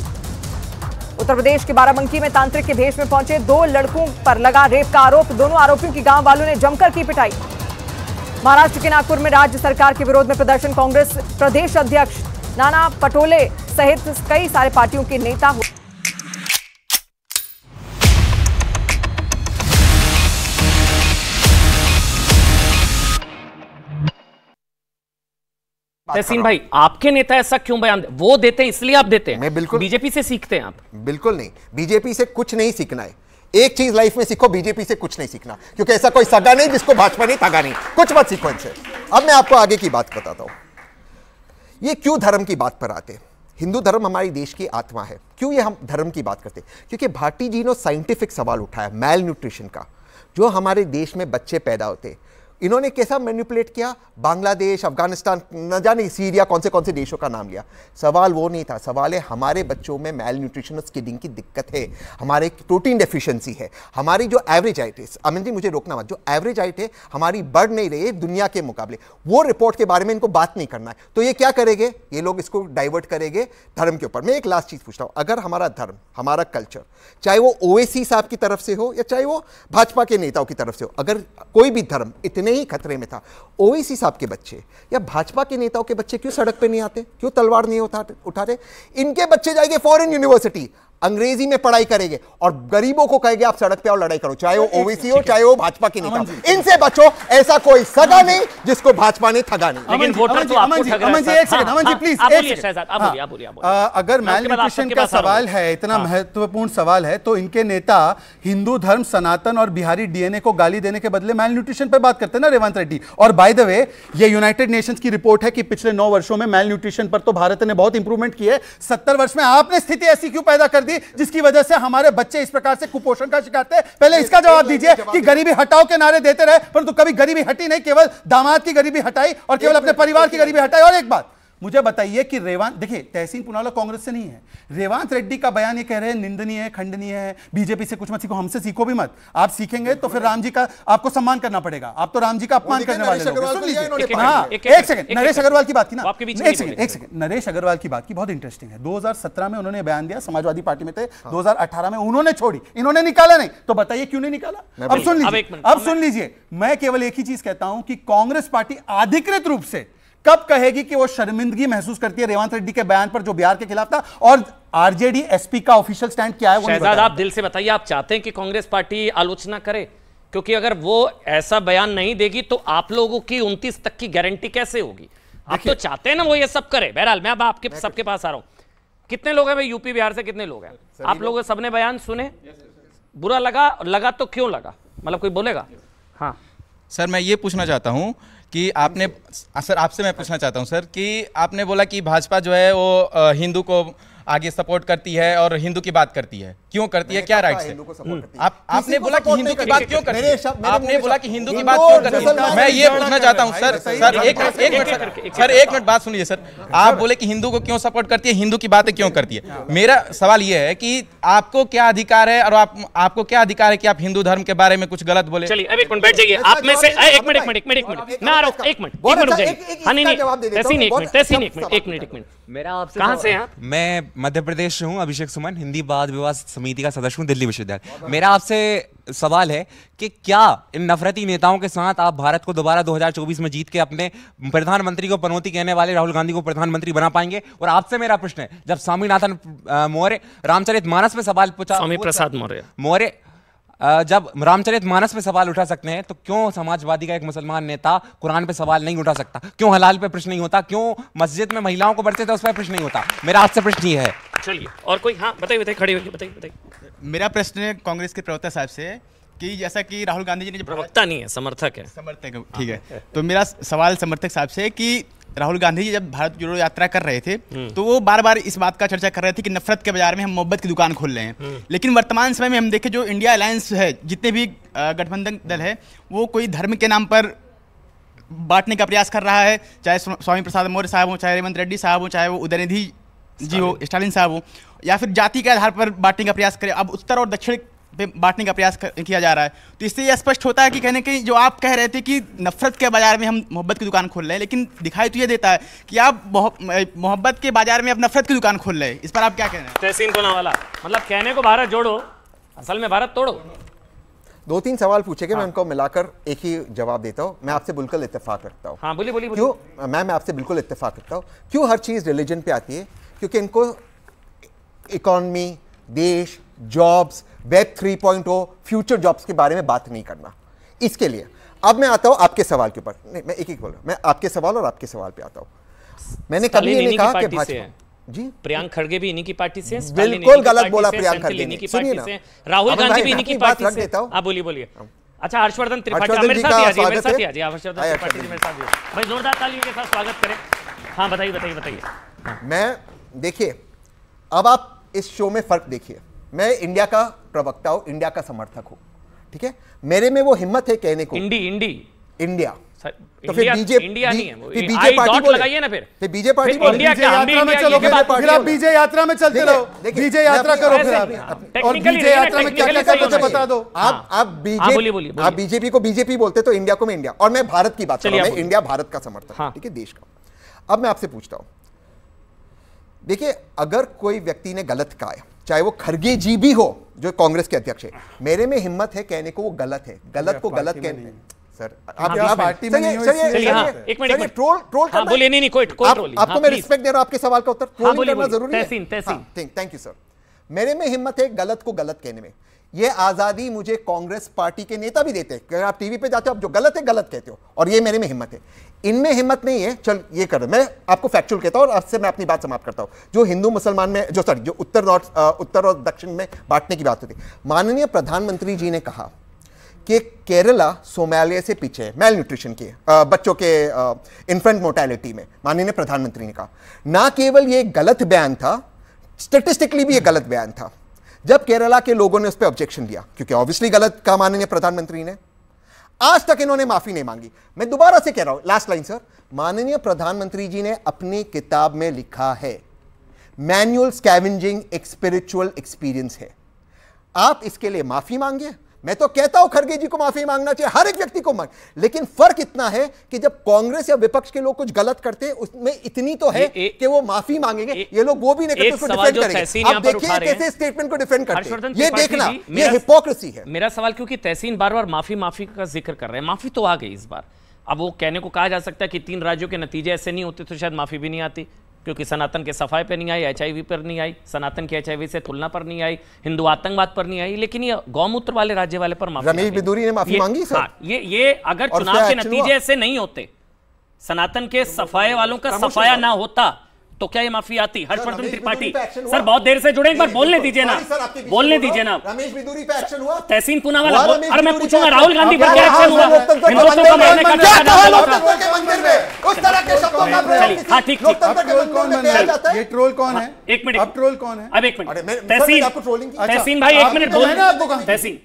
S16: उत्तर प्रदेश के बाराबंकी में तांत्रिक के भेष में पहुंचे 2 लड़कों पर लगा रेप का आरोप। दोनों आरोपियों की गांव वालों ने जमकर की पिटाई। महाराष्ट्र के नागपुर में राज्य सरकार के विरोध में प्रदर्शन। कांग्रेस प्रदेश अध्यक्ष नाना पटोले सहित कई सारे पार्टियों के नेता
S11: तहसीन भाई, आपके नेता ऐसा क्यों बयान वो देते हैं, इसलिए आप देते हैं? मैं बिल्कुल बीजेपी से सीखते हैं आप?
S13: बिल्कुल नहीं, बीजेपी से कुछ नहीं सीखना है। एक चीज लाइफ में सीखो, बीजेपी से कुछ नहीं सीखना, क्योंकि ऐसा कोई सगा नहीं जिसको भाजपा नहीं तगा नहीं। कुछ मत सीखो इनसे। अब मैं आपको आगे की बात बताता हूं। ये क्यों धर्म की बात पर आते? हिंदू धर्म हमारी देश की आत्मा है। क्यों ये हम धर्म की बात करते? क्योंकि भारती जी ने साइंटिफिक सवाल उठाया मैल न्यूट्रिशन का। जो हमारे देश में बच्चे पैदा होते, इन्होंने कैसा मैनिपुलेट किया? बांग्लादेश, अफगानिस्तान, न जाने सीरिया, कौन से देशों का नाम लिया। सवाल वो नहीं था। सवाल है हमारे बच्चों में मैल न्यूट्रिशन स्किडिंग की दिक्कत है, हमारे प्रोटीन डेफिशिएंसी है, हमारी जो एवरेज हाइट है, अमित जी मुझे रोकना मत, जो एवरेज हाइट है हमारी बढ़ नहीं रही है दुनिया के मुकाबले। वो रिपोर्ट के बारे में इनको बात नहीं करना है। तो ये क्या करेंगे? ये लोग इसको डाइवर्ट करेंगे धर्म के ऊपर। मैं एक लास्ट चीज पूछता हूं, अगर हमारा धर्म, हमारा कल्चर, चाहे वो ओवैसी साहब की तरफ से हो या चाहे वो भाजपा के नेताओं की तरफ से हो, अगर कोई भी धर्म इतने ही खतरे में था, ओवैसी साहब के बच्चे या भाजपा के नेताओं के बच्चे क्यों सड़क पे नहीं आते? क्यों तलवार नहीं उठाते? इनके बच्चे जाएंगे फॉरेन यूनिवर्सिटी, अंग्रेजी में पढ़ाई करेंगे और गरीबों को कहेंगे आप सड़क पे आओ लड़ाई करो, चाहे वो ओवैसी हो चाहे वो भाजपा के नेता। इनसे बचो, ऐसा कोई सगा नहीं जिसको भाजपा ने ठगा नहीं।
S11: लेकिन वोटर तो आपको ठग रहा है।
S12: एक सेकंड अमन जी प्लीज, अगर मैल न्यूट्रिशन का सवाल है, इतना महत्वपूर्ण सवाल है, तो इनके नेता हिंदू धर्म, सनातन और बिहारी डीएनए को गाली देने के बदले मैल न्यूट्रिशन पे बात करते हैं ना रेवंत रेड्डी। और बाय द वे, ये यूनाइटेड नेशंस की रिपोर्ट है कि पिछले 9 वर्षों में मैल न्यूट्रिशन पर तो भारत ने बहुत इंप्रूवमेंट की है। 70 वर्ष में आपने स्थिति ऐसी क्यों पैदा कर दी जिसकी वजह से हमारे बच्चे इस प्रकार से कुपोषण का शिकार थे? पहले इसका जवाब दीजिए कि गरीबी हटाओ के नारे देते रहे, परंतु कभी गरीबी हटी नहीं, केवल दामाद की गरीबी हटाई और केवल अपने परिवार की गरीबी हटाई। और एक बात मुझे बताइए कि रेवांत, देखिए तहसीन पुनावाला कांग्रेस से नहीं है, रेवांत रेड्डी का बयान ये कह रहे हैं निंदनीय है, खंडनीय है, बीजेपी से कुछ मत सीखो, हमसे सीखो भी मत। आप सीखेंगे तो फिर राम जी का आपको सम्मान करना पड़ेगा। आप तो राम जी का अपमान करने वाले लोग। सुन लीजिए, हाँ एक सेकंड, नरेश अग्रवाल की बात की ना, एक सेकंड, नरेश अग्रवाल की बात की बहुत इंटरेस्टिंग है। 2017 में उन्होंने बयान दिया, समाजवादी पार्टी में थे, 2018 में उन्होंने छोड़ी, इन्होंने निकाला नहीं, तो बताइए क्यों नहीं निकाला? अब सुन लीजिए, मैं केवल एक ही चीज कहता हूं कि कांग्रेस पार्टी अधिकृत रूप से कब कहेगी कि वो शर्मिंदगी महसूस करती है रेवंत रेड्डी के बयान पर जो बिहार के खिलाफ था, और आरजेडी एसपी का ऑफिशियल स्टैंड क्या है वो
S11: शहजाद आप दिल से बताइए, आप चाहते हैं कि कांग्रेस पार्टी आलोचना करे? क्योंकि अगर वो ऐसा बयान नहीं देगी तो आप लोगों की 29 तक की गारंटी कैसे होगी? आप तो चाहते हैं ना वो ये सब करे। बहरहाल मैं अब आपके सबके पास आ रहा हूं। कितने लोग हैं भाई यूपी बिहार से, कितने लोग हैं? आप लोगों सबने बयान सुने, बुरा लगा तो क्यों लगा, मतलब कोई बोलेगा? हाँ
S17: सर, मैं ये पूछना चाहता हूँ कि आपने, सर आपसे मैं पूछना चाहता हूँ सर कि आपने बोला कि भाजपा जो है वो हिंदू को आगे सपोर्ट करती है और हिंदू की बात करती है, क्यों करती है, क्या राइट से? आपने बोला कि हिंदू की बात क्यों करती है, आपने बोला कि हिंदू की बात क्यों करती है? मैं ये पूछना चाहता हूं सर एक मिनट बात सुनिए सर। आप बोले कि हिंदू को क्यों सपोर्ट करती है, हिंदू की बातें क्यों करती है? मेरा सवाल ये है कि आपको क्या अधिकार है और आपको क्या अधिकार है कि आप हिंदू धर्म के बारे में कुछ गलत बोले?
S11: चलिए अब एक मिनट बैठ जाइए, आप में से एक मिनट मैं आ रहा हूं, एक मिनट
S18: मेरा आपसे
S11: कहां से हैं?
S18: मैं मध्य प्रदेश से हूं, अभिषेक सुमन, हिंदी वाद विवाद समिति का सदस्य हूं, दिल्ली विश्वविद्यालय। मेरा आपसे सवाल है कि क्या इन नफरती नेताओं के साथ आप भारत को दोबारा 2024 में जीत के अपने प्रधानमंत्री को पनौती कहने वाले राहुल गांधी को प्रधानमंत्री बना पाएंगे? और आपसे मेरा प्रश्न है, जब स्वामीनाथन मौर्य रामचरितमानस में सवाल पूछा,
S11: स्वामी प्रसाद मौर्य
S18: जब रामचरितमानस पे सवाल उठा सकते हैं तो क्यों समाजवादी का एक मुसलमान नेता कुरान पे सवाल नहीं उठा सकता? क्यों हलाल पे प्रश्न नहीं होता? क्यों मस्जिद में महिलाओं को बढ़ते थे उस पर प्रश्न नहीं होता? मेरा आपसे प्रश्न ये है।
S11: चलिए और कोई? हाँ बताइए, खड़ी होइए, बताइए।
S6: मेरा प्रश्न है कांग्रेस के प्रवक्ता साहब से कि जैसा कि राहुल गांधी जी ने,
S11: प्रवक्ता नहीं है, समर्थक है,
S6: ठीक है, तो मेरा सवाल समर्थक साहब से कि राहुल गांधी जी जब भारत जोड़ो यात्रा कर रहे थे तो वो बार बार इस बात का चर्चा कर रहे थे कि नफरत के बाजार में हम मोहब्बत की दुकान खोल रहे हैं। लेकिन वर्तमान समय में हम देखें जो इंडिया अलायंस है, जितने भी गठबंधन दल है, वो कोई धर्म के नाम पर बांटने का प्रयास कर रहा है, चाहे स्वामी प्रसाद मौर्य साहब हो, चाहे रेवंत रेड्डी साहब हो, चाहे वो उदयनिधि जी हो, स्टालिन साहब हो, या फिर जाति के आधार पर बांटने का प्रयास करे। अब उत्तर और दक्षिण पे बांटने का प्रयास किया जा रहा है। तो इससे यह स्पष्ट होता है कि कहने के जो आप कह रहे थे कि नफरत के बाजार में हम मोहब्बत की दुकान खोल रहे हैं, लेकिन दिखाई तो ये देता है कि आप मोहब्बत के बाजार में अब नफरत की दुकान खोल रहे हैं। इस पर आप क्या कह रहे हैं?
S11: तहसीन कोनावाला, मतलब कहने को भारत जोड़ो, असल में भारत तोड़ो।
S13: 2-3 सवाल पूछे गए, मैं उनको मिलाकर एक ही जवाब देता हूँ। मैं आपसे बिल्कुल इत्तेफाक रखता हूँ।
S11: हाँ बोलिए।
S13: क्यों मैं आपसे बिल्कुल इत्तेफाक रखता हूँ। क्यों हर चीज़ रिलीजन पे आती है? क्योंकि इनको इकॉनमी, देश, जॉब्स, वेब 3.0, फ्यूचर जॉब्स के बारे में बात नहीं करना। इसके लिए अब मैं आता हूं आपके सवाल के ऊपर। नहीं, मैं एक बोल रहा हूं, मैं आपके सवाल और आपके सवाल पे आता हूं। मैंने कभी नहीं कहा कि भाजपा जी,
S11: प्रियंक खड़गे भी इन्हीं की पार्टी से,
S13: बिल्कुल गलत बोला प्रियंक खड़गे ने। सुनिए ना,
S11: राहुल गांधी भी इन्हीं की पार्टी से। आप बोलिए। अच्छा, हर्षवर्धन त्रिपाठी मेरे साथ आइए, हर्षवर्धन त्रिपाठी जी मेरे साथ भाई, जोरदार तालियों के साथ स्वागत करें। हाँ बताइए।
S13: मैं देखिए, अब आप इस शो में फर्क देखिए। मैं इंडिया का प्रवक्ता हूं, इंडिया का समर्थक हूं, ठीक है? मेरे में वो हिम्मत है कहने को इंडिया, तो फिर बीजेपी नहीं है, बीजेपी पार्टी लगाइए ना, फिर बीजेपी पार्टी
S12: यात्रा में चलोगे, फिर आप बीजे यात्रा में चलते रहो, बीजे यात्रा करो, फिर आप और बीजे यात्रा में क्या क्या करते बता दो।
S13: आप बीजेपी को बीजेपी बोलते तो इंडिया को मैं इंडिया, और मैं भारत की बात कर रहा हूं, मैं इंडिया भारत का समर्थक हूं, ठीक है, देश का। अब मैं आपसे पूछता हूं, देखिए, अगर कोई व्यक्ति ने गलत कहा है, चाहे वो खड़गे जी भी हो जो कांग्रेस के अध्यक्ष है, मेरे में हिम्मत है कहने को वो गलत है, गलत को गलत कहने। सर आप पार्टी में नहीं हो, एक मिनट ट्रोल कर बोलिए। नहीं कोई ट्रोल, आपको मैं रिस्पेक्ट दे रहा हूं, आपके सवाल का उत्तर ट्रोल करना जरूरी है। Thank you sir. मेरे में हिम्मत है गलत को गलत कहने में। ये आजादी मुझे कांग्रेस पार्टी के नेता भी देते हैं। आप टीवी पे जाते हो, आप जो गलत है गलत कहते हो, और ये मेरे में हिम्मत है। इनमें हिम्मत नहीं है। चल ये कर, मैं आपको फैक्चुअल कहता हूं और आज से मैं अपनी बात समाप्त करता हूं। जो हिंदू मुसलमान में जो उत्तर और दक्षिण में बांटने की बात होती, माननीय प्रधानमंत्री जी ने कहा कि केरला सोमालिया से पीछे है मेल न्यूट्रिशन के, बच्चों के इन्फेंट मोर्टेलिटी में। माननीय प्रधानमंत्री ने कहा, ना केवल ये गलत बयान था, स्टेटिस्टिकली भी ये गलत बयान था। जब केरला के लोगों ने उस पर ऑब्जेक्शन दिया, क्योंकि ऑब्वियसली गलत कहा माननीय प्रधानमंत्री ने, आज तक इन्होंने माफी नहीं मांगी। मैं दोबारा से कह रहा हूं, लास्ट लाइन सर, माननीय प्रधानमंत्री जी ने अपनी किताब में लिखा है, मैनुअल स्कैवेंजिंग एक स्पिरिचुअल एक्सपीरियंस है। आप इसके लिए माफी मांगे। मैं तो कहता हूं खड़गे जी को माफी मांगना चाहिए, हर एक व्यक्ति को मांग, लेकिन फर्क इतना है कि जब कांग्रेस या विपक्ष के लोग कुछ गलत करते हैं, उसमें इतनी तो है कि वो माफी मांगेंगे। ये लोग वो भी नहीं करते, उसको डिफेंड करेंगे। आप देखिए कैसे स्टेटमेंट को डिफेंड करते हैं, ये देखना, ये हिपोक्रेसी है।
S11: मेरा सवाल, क्योंकि तहसीन बार बार माफी का जिक्र कर रहे हैं, माफी तो आ गई इस बार। अब वो कहने को कहा जा सकता है कि 3 राज्यों के नतीजे ऐसे नहीं होते तो शायद माफी भी नहीं आती, क्योंकि सनातन के सफाई पे नहीं आई, HIV पर नहीं आई, सनातन के HIV से तुलना पर नहीं आई, हिंदू आतंकवाद पर नहीं आई, लेकिन ये गौमूत्र वाले राज्य वाले पर माफी।
S13: रमेश बिदूरी ने माफी मांगी सर।
S11: हाँ, ये अगर चुनाव के नतीजे ऐसे नहीं होते, सनातन के सफाई वालों का सफाया ना होता, तो क्या ये माफी आती? हर्षवर्धन त्रिपाठी सर बहुत देर से जुड़े, एक बार बोलने दीजिए ना, बोलने दीजिए ना।
S13: रमेश बिदूरी पे एक्शन हुआ,
S11: तहसीन पूनावाला, अरे मैं पूछूंगा राहुल गांधी पर क्या एक्शन हुआ? हिंदुत्व को मारने का
S13: लोकतंत्र के मंदिर में उस तरह के शब्दों का प्रयोग,
S11: हाँ ठीक
S13: लोकतंत्र के मंदिर में किया जाता है।
S12: ये ट्रोल कौन है?
S11: एक मिनट,
S12: अब ट्रोल कौन है?
S11: अब एक मिनट, तहसीन भाई एक मिनट बोल, तहसीन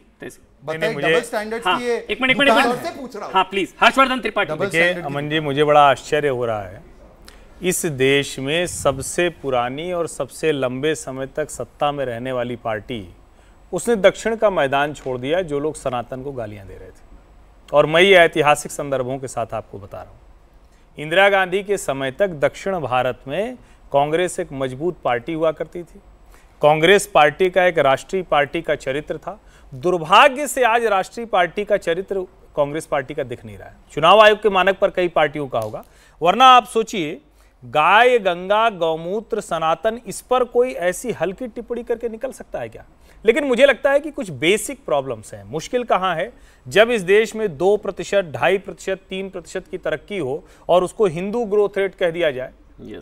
S12: डबल स्टैंडर्ड्स की ये
S11: एक मिनट, हाँ प्लीज हर्षवर्धन त्रिपाठी।
S19: देखिए अमन जी, मुझे बड़ा आश्चर्य हो रहा है, इस देश में सबसे पुरानी और सबसे लंबे समय तक सत्ता में रहने वाली पार्टी, उसने दक्षिण का मैदान छोड़ दिया जो लोग सनातन को गालियां दे रहे थे। और मैं ये ऐतिहासिक संदर्भों के साथ आपको बता रहा हूँ। इंदिरा गांधी के समय तक दक्षिण भारत में कांग्रेस एक मजबूत पार्टी हुआ करती थी। कांग्रेस पार्टी का एक राष्ट्रीय पार्टी का चरित्र था। दुर्भाग्य से आज राष्ट्रीय पार्टी का चरित्र कांग्रेस पार्टी का दिख नहीं रहा है। चुनाव आयोग के मानक पर कई पार्टियों का होगा, वरना आप सोचिए गाय, गंगा, गौमूत्र, सनातन, इस पर कोई ऐसी हल्की टिप्पणी करके निकल सकता है क्या? लेकिन मुझे लगता है कि कुछ बेसिक प्रॉब्लम्स हैं। मुश्किल कहाँ है? जब इस देश में 2%, 2.5%, 3% की तरक्की हो और उसको हिंदू ग्रोथ रेट कह दिया जाए।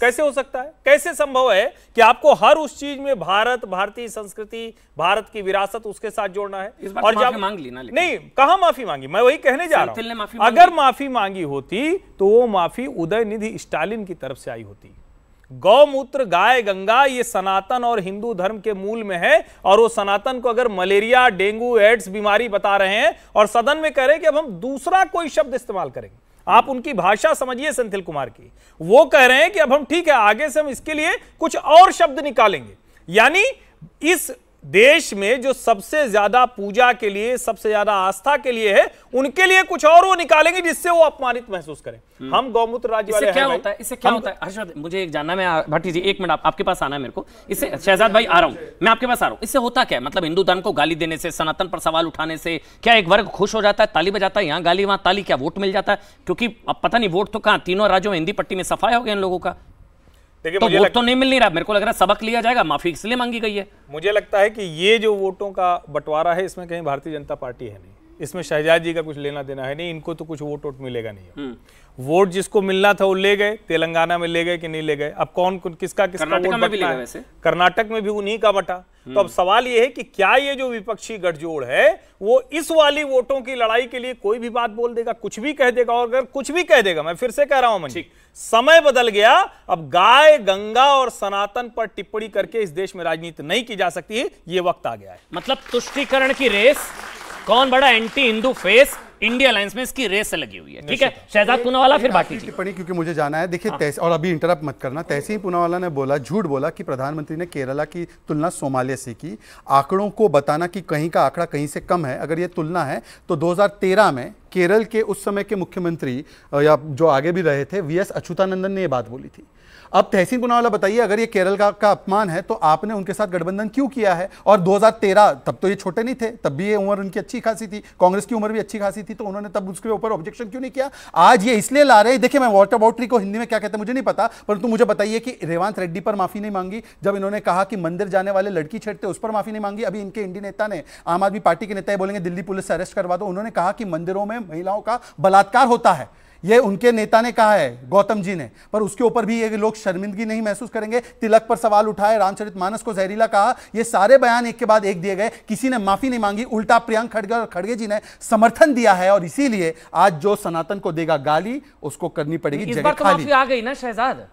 S19: कैसे हो सकता है? कैसे संभव है कि आपको हर उस चीज में भारत, भारतीय संस्कृति, भारत की विरासत उसके साथ जोड़ना है?
S11: इस बार और जब मांग ली ना,
S19: नहीं, कहां माफी मांगी? मैं वही कहने जा रहा हूं। अगर माफी मांगी होती तो वो माफी उदयनिधि स्टालिन की तरफ से आई होती। गौमूत्र, गाय, गंगा, ये सनातन और हिंदू धर्म के मूल में है, और वो सनातन को अगर मलेरिया, डेंगू, एड्स बीमारी बता रहे हैं और सदन में कह रहे हैं कि अब हम दूसरा कोई शब्द इस्तेमाल करेंगे। आप उनकी भाषा समझिए सेंथिल कुमार की, वो कह रहे हैं कि अब हम ठीक है, आगे से हम इसके लिए कुछ और शब्द निकालेंगे। यानी इस देश में जो सबसे ज्यादा पूजा के लिए, सबसे ज्यादा आस्था के लिए है, उनके लिए कुछ और वो निकालेंगे जिससे वो अपमानित महसूस करें। हम गौमूत्र राज्य वाले
S11: क्या होता है? इससे क्या होता है? हर्षवर्धन, मुझे एक जानना है, भट्टी जी एक मिनट आपके पास आना है मेरे को। इससे शहजाद भाई आ रहा हूं, मैं आपके पास आ रहा हूं। इससे होता क्या है? मतलब हिंदू धर्म को गाली देने से, सनातन पर सवाल उठाने से क्या एक वर्ग खुश हो जाता है, ताली बजाता है? यहाँ गाली वहां ताली, क्या वोट मिल जाता है? क्योंकि अब पता नहीं वोट तो कहां, तीनों राज्यों में हिंदी पट्टी में सफाया हो गया इन लोगों का, तो वोट तो नहीं मिल नहीं रहा। मेरे को लग रहा है सबक लिया जाएगा, माफी इसलिए मांगी गई है।
S19: मुझे लगता है कि ये जो वोटों का बंटवारा है, इसमें कहीं भारतीय जनता पार्टी है नहीं, इसमें शहजाद जी का कुछ लेना देना है नहीं। इनको तो कुछ वोट मिलेगा नहीं। वोट जिसको मिलना था वो ले गए, तेलंगाना में ले गए कि नहीं ले गए, अब कौन किसका वोट बंटना है? कर्नाटक में भी उन्हीं का बटा। तो अब सवाल ये है कि क्या ये जो विपक्षी गठजोड़ है वो इस वाली वोटों की लड़ाई के लिए कोई भी बात बोल देगा, कुछ भी कह देगा? और अगर कुछ भी कह देगा, मैं फिर से कह रहा हूं मन, समय बदल गया। अब गाय, गंगा और सनातन पर टिप्पणी करके इस देश में राजनीति नहीं की जा सकती है, ये वक्त आ गया है।
S11: मतलब तुष्टीकरण की रेस, कौन बड़ा anti Hindu face, India alliance में इसकी रेस से लगी हुई है। ठीक है, शहजाद पूनावाला फिर बाकी
S12: टिप्पणी, क्योंकि मुझे जाना है। देखिए और अभी इंटरप्ट मत करना। तहसीन पूनावाला ने बोला, झूठ बोला कि प्रधानमंत्री ने केरला की तुलना सोमालिया से की। आंकड़ों को बताना कि कहीं का आंकड़ा कहीं से कम है, अगर ये तुलना है तो 2013 में केरल के उस समय के मुख्यमंत्री या जो आगे भी रहे थे, वीएस अच्युतानंदन ने ये बात बोली थी। अब तहसीन पूनावाला बताइए, अगर ये केरल का अपमान है तो आपने उनके साथ गठबंधन क्यों किया है? और 2013 तब तो ये छोटे नहीं थे, तब भी ये उम्र उनकी अच्छी खासी थी, कांग्रेस की उम्र भी अच्छी खासी थी, तो उन्होंने तब उसके ऊपर ऑब्जेक्शन क्यों नहीं किया? आज ये इसलिए ला रहे हैं। देखिए, मैं वॉटर बाउटरी को हिंदी में क्या कहते हैं मुझे नहीं पता, परंतु मुझे बताइए कि रेवांत रेड्डी पर माफी नहीं मांगी, जब इन्होंने कहा कि मंदिर जाने वाले लड़की छेड़ते उस पर माफी नहीं मांगी। अभी इनके इंडी नेता ने, आम आदमी पार्टी के नेता बोलेंगे दिल्ली पुलिस से अरेस्ट करवा दो, उन्होंने कहा कि मंदिरों में महिलाओं का बलात्कार होता है, ये उनके नेता ने कहा है, गौतम जी ने, पर उसके ऊपर भी ये लोग शर्मिंदगी नहीं महसूस करेंगे। तिलक पर सवाल उठाए, रामचरितमानस को जहरीला कहा, ये सारे बयान एक के बाद एक दिए गए, किसी ने माफी नहीं मांगी, उल्टा प्रियंक खड़गे और खड़गे जी ने समर्थन दिया है। और इसीलिए आज जो सनातन को देगा गाली, उसको करनी पड़ेगी
S11: इस बार तो माफी आ गई ना शहजाद,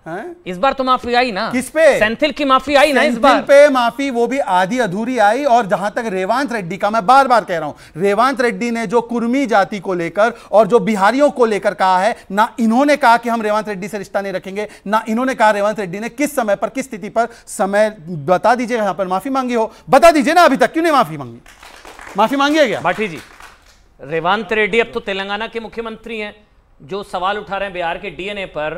S11: इस बार तो माफी आई ना।
S12: किस पे?
S11: सेंथिल की माफी आई ना इस बार
S12: पे माफी, वो भी आधी अधूरी आई। और जहां तक रेवांत रेड्डी का, मैं बार बार कह रहा हूं, रेवांत रेड्डी ने जो कुर्मी जाति को लेकर और जो बिहारियों को लेकर कहा है ना, इन्होंने कहा कि हम रेवांत रेड्डी से रिश्ता नहीं रखेंगे, ना इन्होंने कहा रेवांत रेड्डी ने किस समय पर, किस स्थिति पर, समय बता दीजिए यहां पर माफी मांगी हो, बता दीजिए ना। अभी तक क्यों नहीं माफी मांगी? माफी मांगी है क्या?
S11: भाटी जी, रेवांत रेड्डी अब तो तेलंगाना के मुख्यमंत्री हैं, जो सवाल उठा रहे हैं बिहार के डीएनए पर,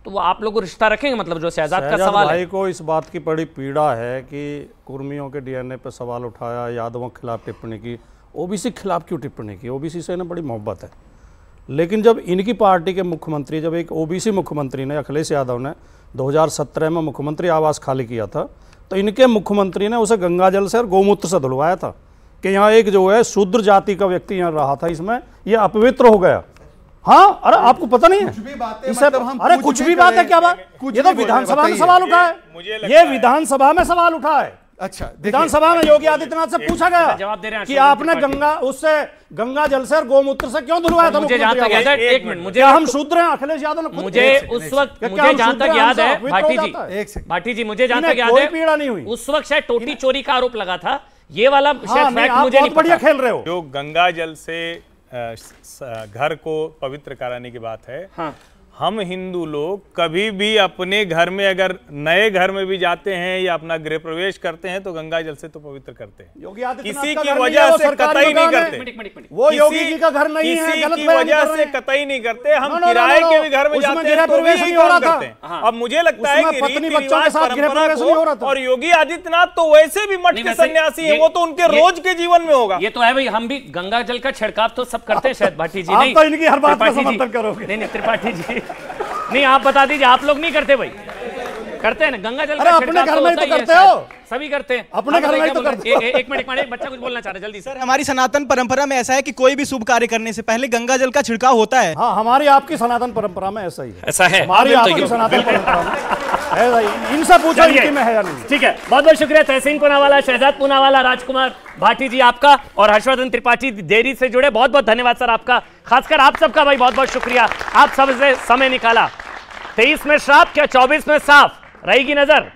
S11: तो वो आप लोग रिश्ता रखेंगे? मतलब जो शहजाद का सवाल
S15: भाई को इस बात की बड़ी पीड़ा है कि कुर्मियों के डीएनए पर सवाल उठाया, यादवों के खिलाफ टिप्पणी की, ओबीसी के खिलाफ क्यों टिप्पणी की? ओबीसी से इन्हें बड़ी मोहब्बत है। लेकिन जब इनकी पार्टी के मुख्यमंत्री, जब एक ओबीसी मुख्यमंत्री ने, अखिलेश यादव ने 2017 में मुख्यमंत्री आवास खाली किया था, तो इनके मुख्यमंत्री ने उसे गंगाजल से और गौमूत्र से धुलवाया था कि यहाँ एक जो है शूद्र जाति का व्यक्ति यहाँ रहा था, इसमें यह अपवित्र हो गया। हाँ, अरे आपको पता नहीं है
S12: कुछ भी बातें
S15: इसे,
S12: मतलब हम
S15: अरे
S12: कुछ
S15: कुछ
S12: भी
S15: भी बात है
S12: करें,
S15: क्या बात,
S12: कुछ
S15: ये तो
S12: भी बोले,
S15: विधानसभा में
S12: बताइए।
S15: सवाल उठा
S19: मुझे
S15: है,
S19: लगता
S15: ये विधानसभा में सवाल उठा है।
S12: अच्छा,
S15: विधानसभा में योगी आदित्यनाथ से पूछा गया
S11: जवाब दे रहे हैं
S15: कि आपने गंगा जल से और गोमूत्र से क्यों धुलवाया था?
S11: मुझे जहां तक याद है, एक मिनट, मुझे
S15: क्या हम शूद्र हैं? अखिलेश यादव ने खुद
S11: मुझे उस वक्त, मुझे जहां तक याद है भाटी जी, मुझे जहां तक याद है
S15: पीड़ा नहीं हुई
S11: उस वक्त शायद टोटी चोरी का आरोप लगा था। ये वाला शायद फैक्ट मुझे नहीं
S15: बढ़िया खेल रहे हो।
S19: जो गंगा जल से घर को पवित्र कराने की बात है,
S11: हाँ।
S19: हम हिंदू लोग कभी भी अपने घर में अगर नए घर में भी जाते हैं या अपना गृह प्रवेश करते हैं तो गंगा जल से तो पवित्र करते हैं।
S15: योगी आदित्यनाथ
S19: किसी
S15: का
S19: की
S15: घर
S19: वजह
S15: नहीं है,
S19: से
S15: वो
S19: कतई नहीं
S15: सरकारी
S19: करते।
S15: वो योगी जी का घर नहीं है,
S19: किसी
S15: गलत
S19: की
S15: बयान
S19: वजह
S15: कर रहे
S19: से
S15: हैं।
S19: कतई नहीं करते। हम
S15: नो, नो,
S19: किराए
S15: नो,
S19: के भी घर में
S15: उसमें
S19: जाते
S15: गृह
S19: हैं तो भी
S15: प्रवेश
S19: यही
S15: नहीं हो रहा
S19: काम
S15: था।
S19: करते हैं। अब मुझे लगता है कि
S15: पत्नी
S19: रीति
S15: बच्चों के
S19: रिवाज
S15: साथ गृह
S19: परंपरा
S15: प्रवेश नहीं हो रहा
S19: को,
S15: था।
S19: और योगी आदित्यनाथ तो वैसे भी मठ के सन्यासी हैं, वो तो उनके रोज के जीवन में होगा।
S11: ये तो है भाई, हम भी गंगा जल का छिड़काव तो सब करते हैं शायद भाटी जी।
S15: आप
S11: नहीं
S15: तो इनकी हर बात का
S11: त्रिपाठी जी।
S15: समर्थन करोगे।
S11: नहीं त्रिपाठी जी, नहीं आप बता दीजिए, आप लोग नहीं करते भाई? करते हैं ना गंगा जल का
S15: अपने
S11: छिड़काव
S15: घर में ही तो
S11: होता ही है
S15: करते
S11: शायद।
S15: हो।
S11: सभी करते हैं
S15: अपने घर में ही तो करते हो।
S11: एक मिनट, बच्चा कुछ बोलना चाह रहा है, जल्दी
S6: सर। हमारी सनातन परंपरा में ऐसा है कि कोई भी शुभ कार्य करने से पहले गंगा जल का छिड़काव होता है।
S15: हाँ, हमारी आपकी सनातन परंपरा में ऐसा ही है।
S11: ऐसा है
S15: हमारी आपकी सनातन परंपरा में इनसे पूछो इनकी में है या नहीं।
S11: ठीक है, बहुत बहुत शुक्रिया तहसीन पूनावाला, शहजाद पूनावाला, राजकुमार भाटी जी आपका, और हर्षवर्धन त्रिपाठी देरी से जुड़े बहुत बहुत धन्यवाद सर आपका, खासकर आप सबका भाई बहुत बहुत शुक्रिया, आप सबसे समय निकाला। 23 में श्राप क्या 24 में साफ रहेगी नजर।